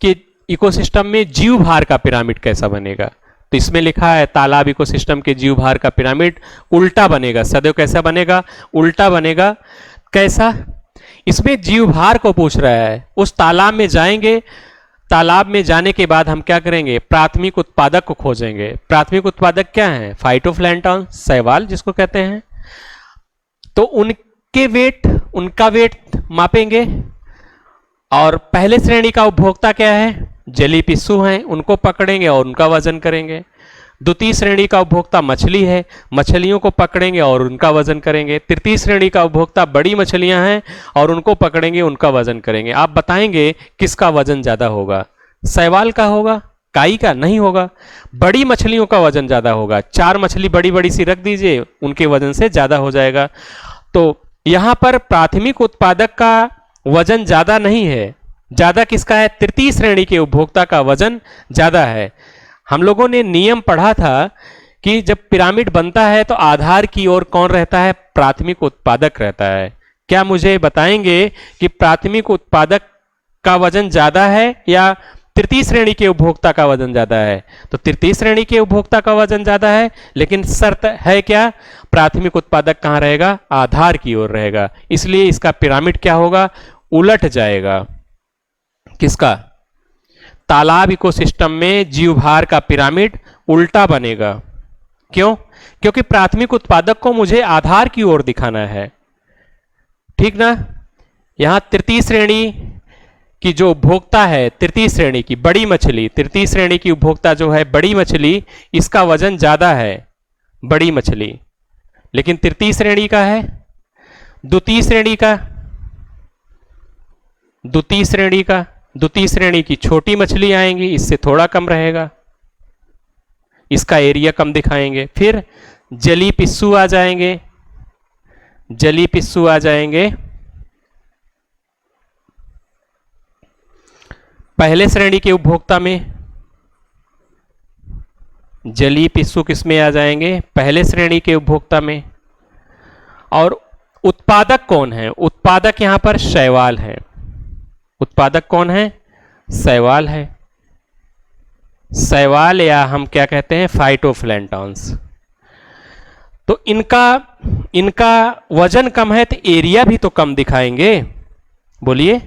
के इकोसिस्टम में जीवभार का पिरामिड कैसा बनेगा। तो इसमें लिखा है तालाब इकोसिस्टम के जीवभार का पिरामिड उल्टा बनेगा। सदैव कैसा बनेगा, उल्टा बनेगा। कैसा, इसमें जीवभार को पूछ रहा है। उस तालाब में जाएंगे, तालाब में जाने के बाद हम क्या करेंगे, प्राथमिक उत्पादक को खोजेंगे। प्राथमिक उत्पादक क्या है, फाइटोप्लैंटन, शैवाल जिसको कहते हैं। तो उनका वेट मापेंगे। और पहले श्रेणी का उपभोक्ता क्या है, जलीय पिस्सू हैं, उनको पकड़ेंगे और उनका वजन करेंगे। द्वितीय श्रेणी का उपभोक्ता मछली है, मछलियों को पकड़ेंगे और उनका वजन करेंगे। तृतीय श्रेणी का उपभोक्ता बड़ी मछलियां हैं और उनको पकड़ेंगे, उनका वजन करेंगे। आप बताएंगे किसका वजन ज्यादा होगा, शैवाल का होगा, काई का नहीं होगा। बड़ी मछलियों का वजन ज्यादा होगा। 4 मछली बड़ी बड़ी सी रख दीजिए, उनके वजन से ज्यादा हो जाएगा। तो यहां पर प्राथमिक उत्पादक का वजन ज्यादा नहीं है, ज्यादा किसका है, तृतीय श्रेणी के उपभोक्ता का वजन ज्यादा है। हम लोगों ने नियम पढ़ा था कि जब पिरामिड बनता है तो आधार की ओर कौन रहता है, प्राथमिक उत्पादक रहता है। क्या मुझे बताएंगे कि प्राथमिक उत्पादक का वजन ज्यादा है या तृतीय श्रेणी के उपभोक्ता का वजन ज्यादा है? तो तृतीय श्रेणी के उपभोक्ता का वजन ज्यादा है, लेकिन शर्त है क्या, प्राथमिक उत्पादक कहां रहेगा, आधार की ओर रहेगा। इसलिए इसका पिरामिड क्या होगा, उलट जाएगा। किसका, तालाब इकोसिस्टम में जीवभार का पिरामिड उल्टा बनेगा। क्यों? क्योंकि प्राथमिक उत्पादक को मुझे आधार की ओर दिखाना है, ठीक ना। यहां तृतीय श्रेणी की जो उपभोक्ता है, तृतीय श्रेणी की बड़ी मछली, तृतीय श्रेणी की उपभोक्ता जो है बड़ी मछली, इसका वजन ज्यादा है, बड़ी मछली। लेकिन तृतीय श्रेणी का है, द्वितीय श्रेणी का, द्वितीय श्रेणी की छोटी मछली आएंगी, इससे थोड़ा कम रहेगा, इसका एरिया कम दिखाएंगे। फिर जलीय पिस्सू आ जाएंगे, जलीय पिस्सू आ जाएंगे। पहले श्रेणी के उपभोक्ता में जलीय पिस्सू किसमें आ जाएंगे, पहले श्रेणी के उपभोक्ता में। और उत्पादक कौन है, उत्पादक यहां पर शैवाल है। उत्पादक कौन है, शैवाल है। शैवाल या हम क्या कहते हैं, फाइटोप्लैंटन्स। तो इनका वजन कम है तो एरिया भी तो कम दिखाएंगे। बोलिए,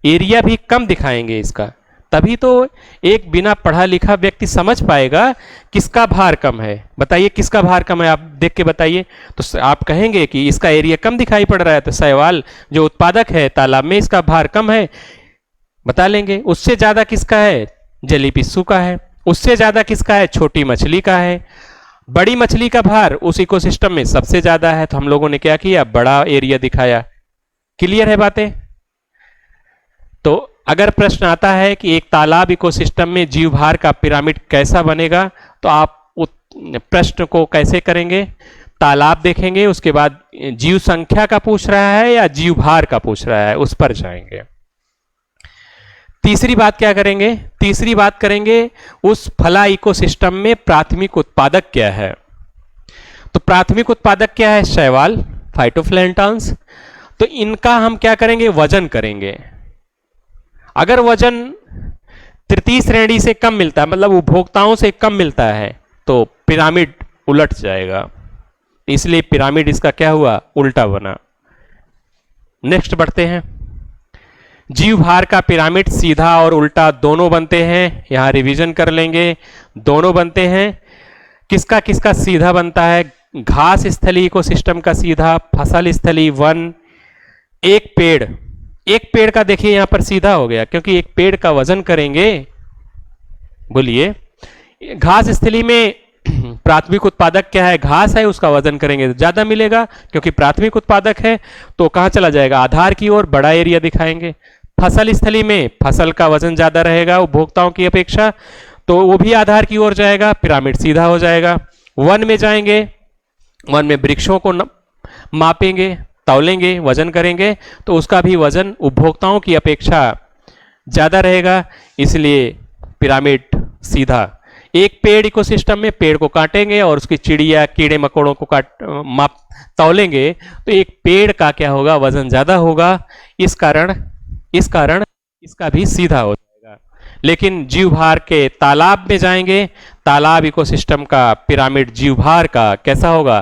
एरिया भी कम दिखाएंगे इसका, तभी तो एक बिना पढ़ा लिखा व्यक्ति समझ पाएगा किसका भार कम है। बताइए किसका भार कम है, आप देख के बताइए। तो आप कहेंगे कि इसका एरिया कम दिखाई पड़ रहा है, तो शैवाल जो उत्पादक है तालाब में, इसका भार कम है, बता लेंगे। उससे ज्यादा किसका है, जलीय पिस्सू का है। उससे ज्यादा किसका है, छोटी मछली का है। बड़ी मछली का भार उस इकोसिस्टम में सबसे ज्यादा है, तो हम लोगों ने क्या किया, बड़ा एरिया दिखाया। क्लियर है बातें? तो अगर प्रश्न आता है कि एक तालाब इकोसिस्टम में जीवभार का पिरामिड कैसा बनेगा, तो आप प्रश्न को कैसे करेंगे, तालाब देखेंगे, उसके बाद जीव संख्या का पूछ रहा है या जीवभार का पूछ रहा है, उस पर जाएंगे। तीसरी बात क्या करेंगे, तीसरी बात करेंगे उस फला इकोसिस्टम में प्राथमिक उत्पादक क्या है। तो प्राथमिक उत्पादक क्या है, शैवाल, फाइटोप्लैंटन्स। तो इनका हम क्या करेंगे, वजन करेंगे। अगर वजन तृतीय श्रेणी से कम मिलता है, मतलब उपभोक्ताओं से कम मिलता है, तो पिरामिड उलट जाएगा। इसलिए पिरामिड इसका क्या हुआ, उल्टा बना। नेक्स्ट बढ़ते हैं। जीवभार का पिरामिड सीधा और उल्टा दोनों बनते हैं, यहां रिवीजन कर लेंगे, दोनों बनते हैं। किसका किसका सीधा बनता है, घास स्थली इकोसिस्टम का सीधा, फसल स्थली, वन। एक पेड़ का देखिए यहां पर सीधा हो गया, क्योंकि एक पेड़ का वजन करेंगे। बोलिए, घास स्थली में प्राथमिक उत्पादक क्या है, घास है, उसका वजन करेंगे तो ज्यादा मिलेगा, क्योंकि प्राथमिक उत्पादक है। तो कहां चला जाएगा, आधार की ओर, बड़ा एरिया दिखाएंगे। फसल स्थली में फसल का वजन ज्यादा रहेगा उपभोक्ताओं की अपेक्षा, तो वो भी आधार की ओर जाएगा, पिरामिड सीधा हो जाएगा। वन में जाएंगे, वन में वृक्षों को मापेंगे, तौलेंगे, वजन करेंगे, तो उसका भी वजन उपभोक्ताओं की अपेक्षा ज्यादा रहेगा, इसलिए पिरामिड सीधा। एक पेड़ इकोसिस्टम में पेड़ को काटेंगे और उसकी चिड़िया कीड़े मकोड़ों को तौलेंगे, तो एक पेड़ का क्या होगा, वजन ज्यादा होगा। इस कारण इसका भी सीधा हो जाएगा। लेकिन जीवभार के तालाब में जाएंगे, तालाब इकोसिस्टम का पिरामिड जीवभार का कैसा होगा,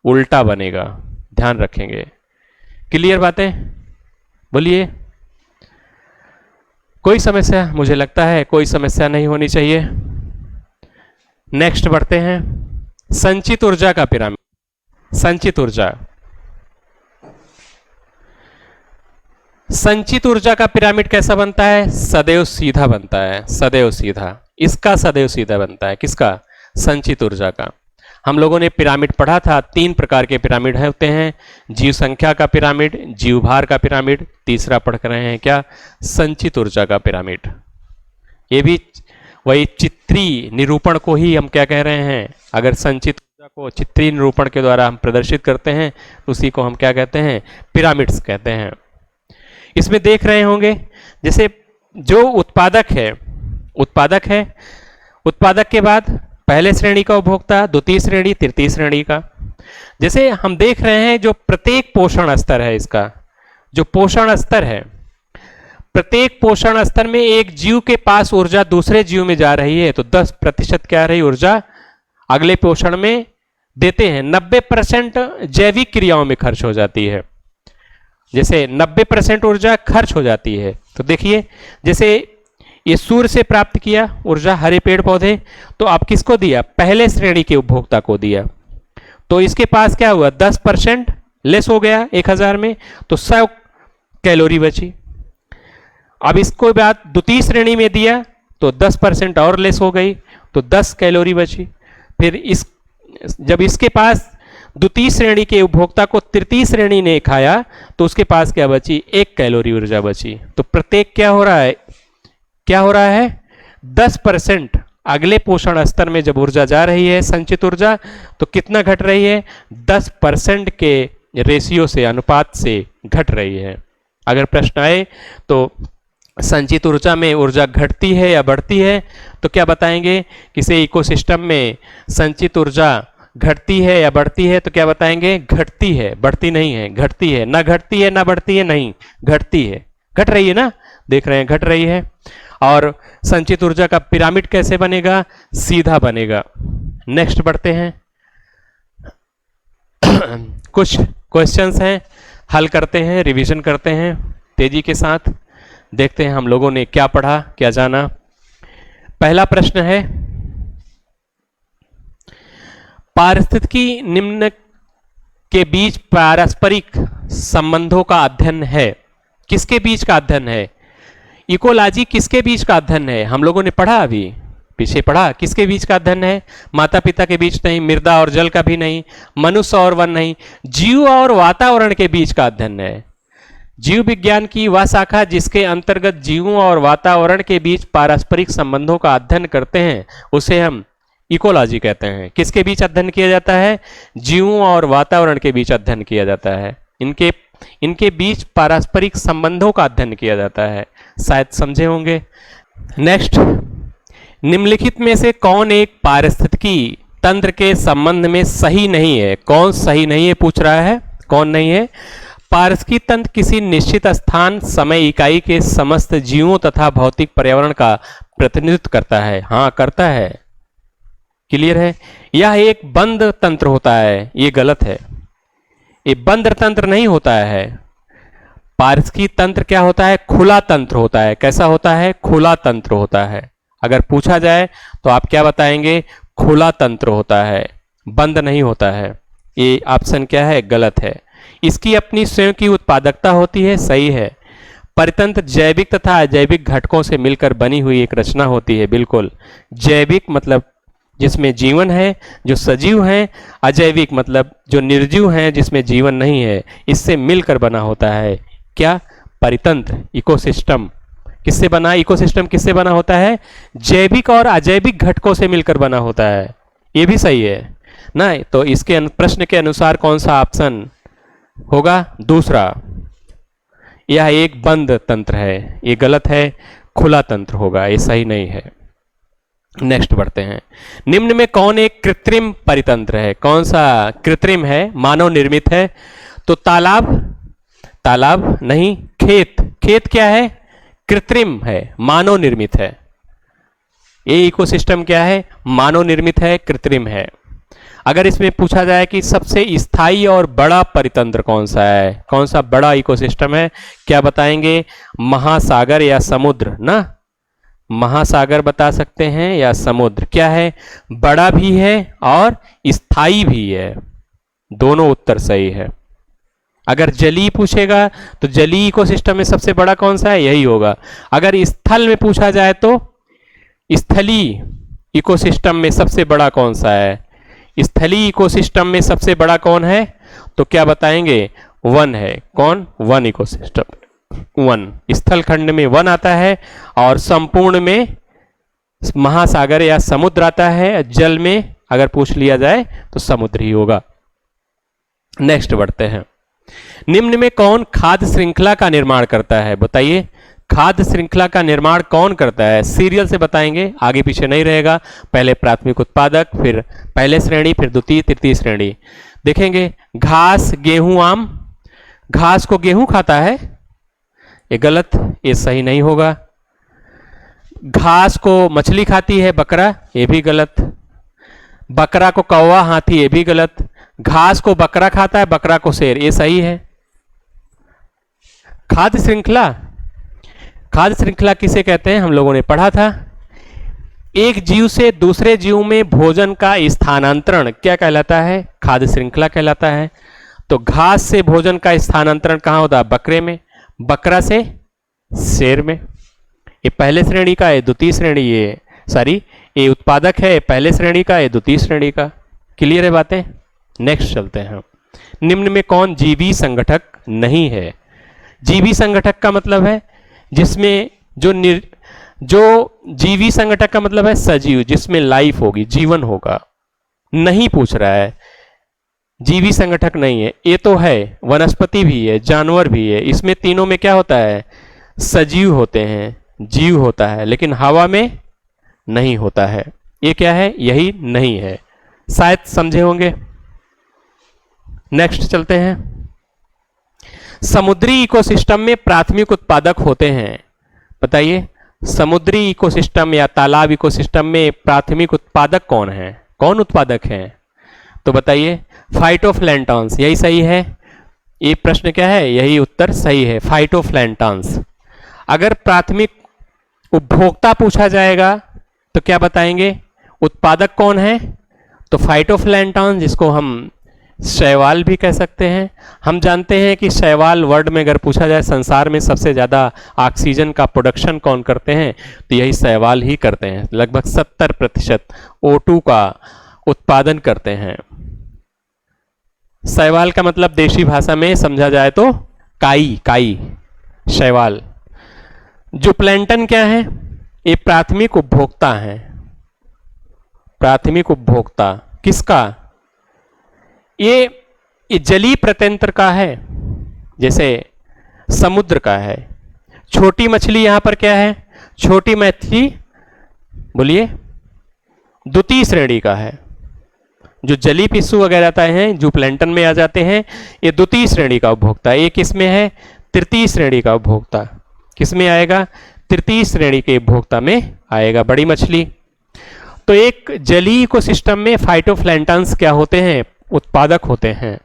उल्टा बनेगा, ध्यान रखेंगे। क्लियर बातें? बोलिए। कोई समस्या? मुझे लगता है कोई समस्या नहीं होनी चाहिए। नेक्स्ट बढ़ते हैं, संचित ऊर्जा का पिरामिड। संचित ऊर्जा, संचित ऊर्जा का पिरामिड कैसा बनता है? सदैव सीधा बनता है, सदैव सीधा। इसका सदैव सीधा बनता है, किसका? संचित ऊर्जा का। हम लोगों ने पिरामिड पढ़ा था, 3 प्रकार के पिरामिड होते हैं, जीव संख्या का पिरामिड, जीव भार का पिरामिड, तीसरा पढ़ कर रहे हैं क्या? संचित ऊर्जा का पिरामिड। ये भी वही चित्रीय निरूपण को ही हम क्या कह रहे हैं? अगर संचित ऊर्जा को चित्रीय निरूपण के द्वारा हम प्रदर्शित करते हैं तो उसी को हम क्या कहते हैं? पिरामिड्स कहते हैं। इसमें देख रहे होंगे जैसे जो उत्पादक है, उत्पादक के बाद पहले श्रेणी का उपभोक्ता, द्वितीय श्रेणी, तृतीय श्रेणी का। जैसे हम देख रहे हैं जो प्रत्येक पोषण स्तर है, इसका जो पोषण स्तर है, प्रत्येक पोषण स्तर में एक जीव के पास ऊर्जा दूसरे जीव में जा रही है तो 10% क्या रही ऊर्जा अगले पोषण में देते हैं। 90% जैविक क्रियाओं में खर्च हो जाती है। जैसे 90% ऊर्जा खर्च हो जाती है। तो देखिए जैसे ये सूर्य से प्राप्त किया ऊर्जा, हरे पेड़ पौधे, तो आप किसको दिया? पहले श्रेणी के उपभोक्ता को दिया। तो इसके पास क्या हुआ? 10% लेस हो गया 1000 में, तो 100 कैलोरी बची। अब इसको बाद द्वितीय श्रेणी में दिया तो 10% और लेस हो गई, तो 10 कैलोरी बची। फिर जब इसके पास द्वितीय श्रेणी के उपभोक्ता को तृतीय श्रेणी ने खाया तो उसके पास क्या बची? 1 कैलोरी ऊर्जा बची। तो प्रत्येक क्या हो रहा है? 10% अगले पोषण स्तर में जब ऊर्जा जा रही है संचित ऊर्जा, तो कितना घट रही है? 10% के रेशियो से, अनुपात से घट रही है। अगर प्रश्न आए तो संचित ऊर्जा में ऊर्जा घटती है या बढ़ती है तो क्या बताएंगे? किसी इकोसिस्टम में संचित ऊर्जा घटती है या बढ़ती है तो क्या बताएंगे? घटती है, बढ़ती नहीं है, घटती है। ना घटती है ना बढ़ती है, नहीं घटती है, घट रही है ना, देख रहे हैं घट रही है। और संचित ऊर्जा का पिरामिड कैसे बनेगा? सीधा बनेगा। नेक्स्ट बढ़ते हैं, कुछ क्वेश्चंस हैं, हल करते हैं, रिवीजन करते हैं तेजी के साथ, देखते हैं हम लोगों ने क्या पढ़ा, क्या जाना। पहला प्रश्न है, पारिस्थितिकी निम्न के बीच पारस्परिक संबंधों का अध्ययन है। किसके बीच का अध्ययन है? इकोलॉजी किसके बीच का अध्ययन है? हम लोगों ने पढ़ा, अभी पीछे पढ़ा, किसके बीच का अध्ययन है? माता पिता के बीच नहीं, मृदा और जल का भी नहीं, मनुष्य और वन नहीं, जीव और वातावरण के बीच का अध्ययन है। जीव विज्ञान की वह शाखा जिसके अंतर्गत जीवों और वातावरण के बीच पारस्परिक संबंधों का अध्ययन करते हैं उसे हम इकोलॉजी कहते हैं। किसके बीच अध्ययन किया जाता है? जीवों और वातावरण के बीच अध्ययन किया जाता है। इनके बीच पारस्परिक संबंधों का अध्ययन किया जाता है, शायद समझे होंगे। नेक्स्ट, निम्नलिखित में से कौन एक पारिस्थितिकी तंत्र के संबंध में सही नहीं है? कौन सही नहीं है पूछ रहा है, कौन नहीं है? पारिस्थितिकी तंत्र किसी निश्चित स्थान समय इकाई के समस्त जीवों तथा भौतिक पर्यावरण का प्रतिनिधित्व करता है। हाँ, करता है, क्लियर है। यह एक बंद तंत्र होता है, ये गलत है। ये बंद तंत्र नहीं होता है। पारिस्थितिकी तंत्र क्या होता है? खुला तंत्र होता है। कैसा होता है? खुला तंत्र होता है। अगर पूछा जाए तो आप क्या बताएंगे? खुला तंत्र होता है, बंद नहीं होता है। ये ऑप्शन क्या है? गलत है। इसकी अपनी स्वयं की उत्पादकता होती है, सही है। परितंत्र जैविक तथा अजैविक घटकों से मिलकर बनी हुई एक रचना होती है, बिल्कुल। जैविक मतलब जिसमें जीवन है, जो सजीव हैं। अजैविक मतलब जो निर्जीव हैं, जिसमें जीवन नहीं है, इससे मिलकर बना होता है। क्या? परितंत्र, इकोसिस्टम। किससे बना? इकोसिस्टम किससे बना होता है? जैविक और अजैविक घटकों से मिलकर बना होता है। ये भी सही है ना। तो इसके प्रश्न के अनुसार कौन सा ऑप्शन होगा? दूसरा। यह एक बंद तंत्र है, ये गलत है। खुला तंत्र होगा, ये सही नहीं है। नेक्स्ट बढ़ते हैं। निम्न में कौन एक कृत्रिम परितंत्र है? कौन सा कृत्रिम है, मानव निर्मित है? तो तालाब, तालाब नहीं। खेत, खेत क्या है? कृत्रिम है, मानव निर्मित है। ये इकोसिस्टम क्या है? मानव निर्मित है, कृत्रिम है। अगर इसमें पूछा जाए कि सबसे स्थायी और बड़ा परितंत्र कौन सा है, कौन सा बड़ा इकोसिस्टम है, क्या बताएंगे? महासागर या समुद्र ना, महासागर बता सकते हैं या समुद्र। क्या है? बड़ा भी है और स्थायी भी है, दोनों उत्तर सही है। अगर जलीय पूछेगा तो जलीय इकोसिस्टम में सबसे बड़ा कौन सा है, यही होगा। अगर स्थल में पूछा जाए तो स्थलीय इकोसिस्टम में सबसे बड़ा कौन सा है, स्थलीय इकोसिस्टम में सबसे बड़ा कौन है, तो क्या बताएंगे? वन है। कौन? One ecosystem, one. स्थल खंड में वन आता है और संपूर्ण में महासागर या समुद्र आता है। जल में अगर पूछ लिया जाए तो समुद्र ही होगा। नेक्स्ट बढ़ते हैं। निम्न में कौन खाद्य श्रृंखला का निर्माण करता है? बताइए, खाद्य श्रृंखला का निर्माण कौन करता है? सीरियल से बताएंगे, आगे पीछे नहीं रहेगा। पहले प्राथमिक उत्पादक, फिर पहले श्रेणी, फिर द्वितीय, तृतीय श्रेणी। देखेंगे, घास, गेहूं, आम। घास को गेहूं खाता है, ये गलत, ये सही नहीं होगा। घास को मछली खाती है, बकरा, ये भी गलत। बकरा को कौवा, हाथी, ये भी गलत। घास को बकरा खाता है, बकरा को शेर, ये सही है। खाद्य श्रृंखला, खाद्य श्रृंखला किसे कहते हैं? हम लोगों ने पढ़ा था। एक जीव से दूसरे जीव में भोजन का स्थानांतरण क्या कहलाता है? खाद्य श्रृंखला कहलाता है। तो घास से भोजन का स्थानांतरण कहां होता है? बकरे में। बकरा से शेर में। ये पहले श्रेणी का है, द्वितीय श्रेणी, ये सॉरी ये उत्पादक है, पहले श्रेणी का, ये द्वितीय श्रेणी का। क्लियर है बातें? नेक्स्ट चलते हैं। निम्न में कौन जीवी संगठक नहीं है? जीवी संगठक का मतलब है जिसमें जो जीवी संगठक का मतलब है सजीव, जिसमें लाइफ होगी, जीवन होगा। नहीं पूछ रहा है, जीवी संगठक नहीं है। ये तो है, वनस्पति भी है, जानवर भी है। इसमें तीनों में क्या होता है? सजीव होते हैं, जीव होता है, लेकिन हवा में नहीं होता है। ये क्या है? यही नहीं है। शायद समझे होंगे। नेक्स्ट चलते हैं। समुद्री इकोसिस्टम में प्राथमिक उत्पादक होते हैं। बताइए, समुद्री इकोसिस्टम या तालाब इकोसिस्टम में प्राथमिक उत्पादक कौन है? कौन उत्पादक है? तो बताइए, फाइटोप्लैंटन्स, यही सही है। ये प्रश्न क्या है? यही उत्तर सही है, फाइटोप्लैंटन्स। अगर प्राथमिक उपभोक्ता पूछा जाएगा तो क्या बताएंगे? उत्पादक कौन है? तो फाइटोप्लैंटन्स, जिसको हम शैवाल भी कह सकते हैं। हम जानते हैं कि शैवाल वर्ड में अगर पूछा जाए संसार में सबसे ज़्यादा ऑक्सीजन का प्रोडक्शन कौन करते हैं, तो यही शैवाल ही करते हैं। लगभग 70% O2 का उत्पादन करते हैं। शैवाल का मतलब देशी भाषा में समझा जाए तो काई, काई, शैवाल। जो प्लैंटन क्या है? ये प्राथमिक उपभोक्ता है। प्राथमिक उपभोक्ता किसका? ये जलीय प्रत्यंत्र का है, जैसे समुद्र का है। छोटी मछली यहां पर क्या है? छोटी मछली, बोलिए, द्वितीय श्रेणी का है। जो जलीय पिस्सू वगैरह आते हैं, जो प्लैंटन में आ जाते हैं, ये द्वितीय श्रेणी का उपभोक्ता। ये किस में है? तृतीय श्रेणी का उपभोक्ता। किस में आएगा? तृतीय श्रेणी के उपभोक्ता में आएगा बड़ी मछली। तो एक जलीय इकोसिस्टम में फाइटोप्लैंटन्स क्या होते हैं? उत्पादक होते हैं।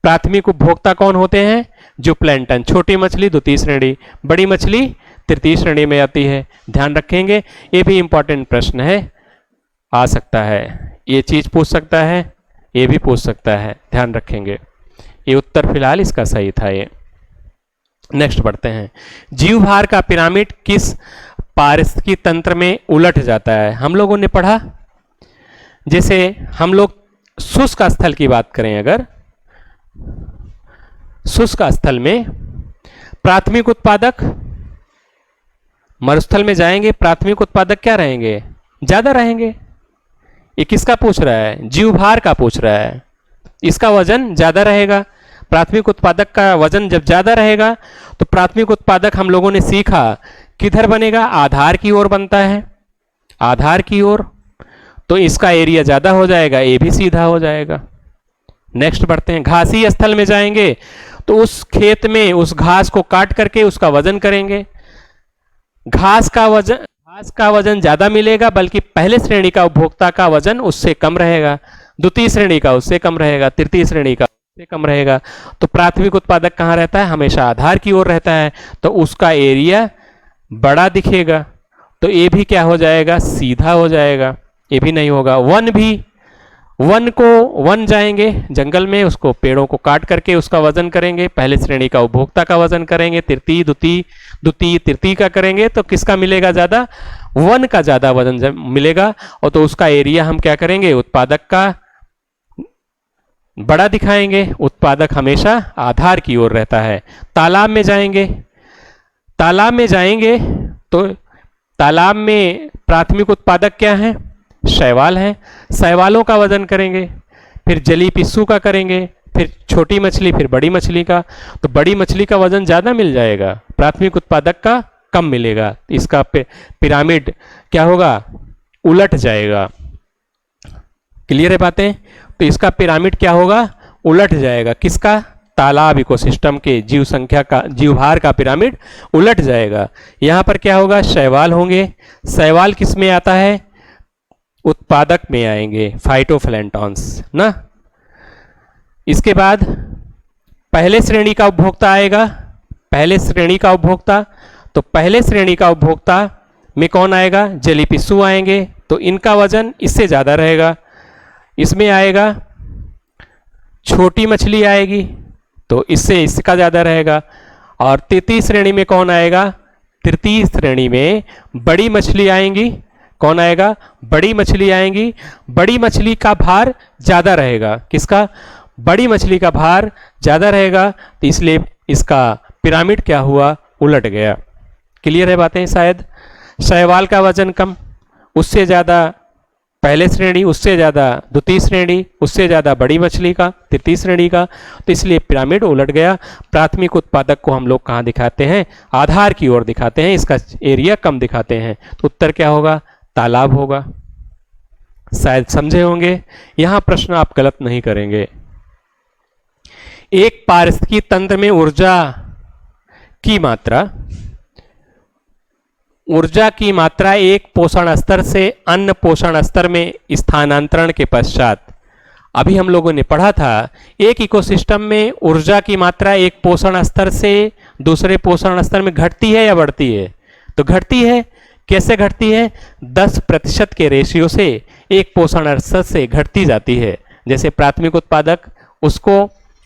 प्राथमिक उपभोक्ता कौन होते हैं? जो प्लैंटन। छोटी मछली द्वितीय श्रेणी, बड़ी मछली तृतीय श्रेणी में आती है। ध्यान रखेंगे, ये भी इंपॉर्टेंट प्रश्न है, आ सकता है। ये चीज पूछ सकता है, ये भी पूछ सकता है, ध्यान रखेंगे। ये उत्तर फिलहाल इसका सही था। ये नेक्स्ट बढ़ते हैं। जीवभार का पिरामिड किस पारिस्थितिकी तंत्र में उलट जाता है? हम लोगों ने पढ़ा, जैसे हम लोग शुष्क स्थल की बात करें, अगर शुष्क स्थल में प्राथमिक उत्पादक, मरुस्थल में जाएंगे, प्राथमिक उत्पादक क्या रहेंगे? ज्यादा रहेंगे। ये किसका पूछ रहा है? जीवभार का पूछ रहा है। इसका वजन ज्यादा रहेगा। प्राथमिक उत्पादक का वजन जब ज्यादा रहेगा तो प्राथमिक उत्पादक हम लोगों ने सीखा किधर बनेगा? आधार की ओर बनता है, आधार की ओर। तो इसका एरिया ज्यादा हो जाएगा, ये भी सीधा हो जाएगा। नेक्स्ट बढ़ते हैं। घासी स्थल में जाएंगे तो उस खेत में उस घास को काट करके उसका वजन करेंगे। घास का वजन ज्यादा मिलेगा, बल्कि पहले श्रेणी का उपभोक्ता का वजन उससे कम रहेगा। द्वितीय श्रेणी का उससे कम रहेगा, तृतीय श्रेणी का उससे कम रहेगा। तो प्राथमिक उत्पादक कहाँ रहता है? हमेशा आधार की ओर रहता है, तो उसका एरिया बड़ा दिखेगा। तो ये भी क्या हो जाएगा? सीधा हो जाएगा। ये भी नहीं होगा। वन जाएंगे जंगल में, उसको पेड़ों को काट करके उसका वजन करेंगे, पहले श्रेणी का उपभोक्ता का वजन करेंगे, तृतीय द्वितीय तृतीय का करेंगे, तो किसका मिलेगा ज्यादा? वन का ज्यादा वजन मिलेगा। और तो उसका एरिया हम क्या करेंगे? उत्पादक का बड़ा दिखाएंगे। उत्पादक हमेशा आधार की ओर रहता है। तालाब में जाएंगे तो तालाब में प्राथमिक उत्पादक क्या है? शैवाल है। शैवालों का वजन करेंगे, फिर जली पिस्सू का करेंगे, फिर छोटी मछली, फिर बड़ी मछली का। तो बड़ी मछली का वजन ज्यादा मिल जाएगा, प्राथमिक उत्पादक का कम मिलेगा। इसका पिरामिड क्या होगा? उलट जाएगा। क्लियर है बातें? तो इसका पिरामिड क्या होगा? उलट जाएगा। किसका? तालाब इकोसिस्टम के जीव संख्या का, जीवभार का पिरामिड उलट जाएगा। यहां पर क्या होगा? शैवाल होंगे। शैवाल किस में आता है? उत्पादक में आएंगे, फाइटोप्लैंटन्स ना। इसके बाद पहले श्रेणी का उपभोक्ता आएगा। पहले श्रेणी का उपभोक्ता, तो पहले श्रेणी का उपभोक्ता में कौन आएगा? जली पिस्सू आएंगे। तो इनका वजन इससे ज्यादा रहेगा। इसमें आएगा छोटी मछली आएगी, तो इससे इसका ज्यादा रहेगा। और तृतीय श्रेणी में कौन आएगा? तृतीय श्रेणी में बड़ी मछली आएंगी। कौन आएगा? बड़ी मछली आएंगी। बड़ी मछली का भार ज्यादा रहेगा। किसका? बड़ी मछली का भार ज्यादा रहेगा, तो इसलिए इसका पिरामिड क्या हुआ? उलट गया। क्लियर है बातें? शायद शैवाल का वजन कम, उससे ज्यादा पहले श्रेणी, उससे ज्यादा द्वितीय श्रेणी, उससे ज्यादा बड़ी मछली का, तृतीय श्रेणी का, तो इसलिए पिरामिड उलट गया। प्राथमिक उत्पादक को हम लोग कहाँ दिखाते हैं? आधार की ओर दिखाते हैं, इसका एरिया कम दिखाते हैं। तो उत्तर क्या होगा? तालाब होगा। शायद समझे होंगे। यहां प्रश्न आप गलत नहीं करेंगे। एक पारिस्थितिकी तंत्र में ऊर्जा की मात्रा एक पोषण स्तर से अन्य पोषण स्तर में स्थानांतरण के पश्चात, अभी हम लोगों ने पढ़ा था, एक इकोसिस्टम में ऊर्जा की मात्रा एक पोषण स्तर से दूसरे पोषण स्तर में घटती है या बढ़ती है? तो घटती है। कैसे घटती है? 10% के रेशियो से एक पोषण स्तर से घटती जाती है। जैसे प्राथमिक उत्पादक,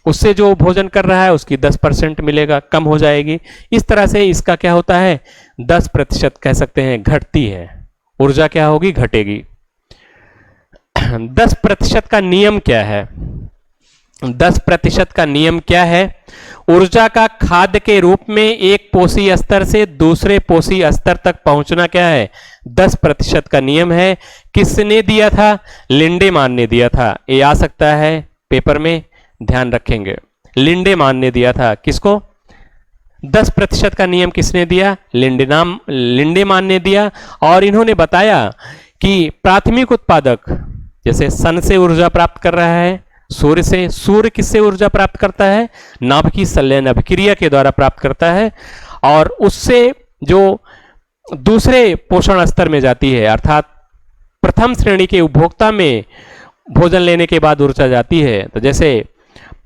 उससे जो भोजन कर रहा है उसकी 10% मिलेगा, कम हो जाएगी। इस तरह से इसका क्या होता है? 10% कह सकते हैं घटती है। ऊर्जा क्या होगी? घटेगी। 10% का नियम क्या है? 10% का नियम क्या है? ऊर्जा का खाद्य के रूप में एक पोषी स्तर से दूसरे पोषी स्तर तक पहुंचना क्या है? 10% का नियम है। किसने दिया था? लिंडेमान ने दिया था। ये आ सकता है पेपर में, ध्यान रखेंगे। लिंडेमान ने दिया था। किसको? 10% का नियम किसने दिया? लिंडेमान ने दिया। और इन्होंने बताया कि प्राथमिक उत्पादक जैसे सन से ऊर्जा प्राप्त कर रहा है, सूर्य से। सूर्य किससे ऊर्जा प्राप्त करता है? नाभ की संलयन अभिक्रिया के द्वारा प्राप्त करता है। और उससे जो दूसरे पोषण स्तर में जाती है, अर्थात प्रथम श्रेणी के उपभोक्ता में भोजन लेने के बाद ऊर्जा जाती है। तो जैसे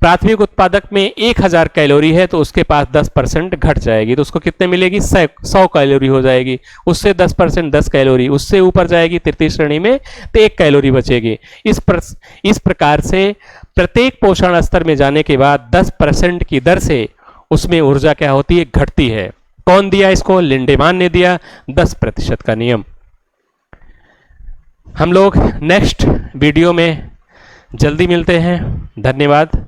प्राथमिक उत्पादक में 1000 कैलोरी है, तो उसके पास 10% घट जाएगी, तो उसको कितने मिलेगी? 100 कैलोरी हो जाएगी। उससे 10% 10 कैलोरी, उससे ऊपर जाएगी तृतीय श्रेणी में तो 1 कैलोरी बचेगी। इस प्रकार से प्रत्येक पोषण स्तर में जाने के बाद 10% की दर से उसमें ऊर्जा क्या होती है? घटती है। कौन दिया इसको? लिंडेमान ने दिया। 10% का नियम। हम लोग नेक्स्ट वीडियो में जल्दी मिलते हैं। धन्यवाद।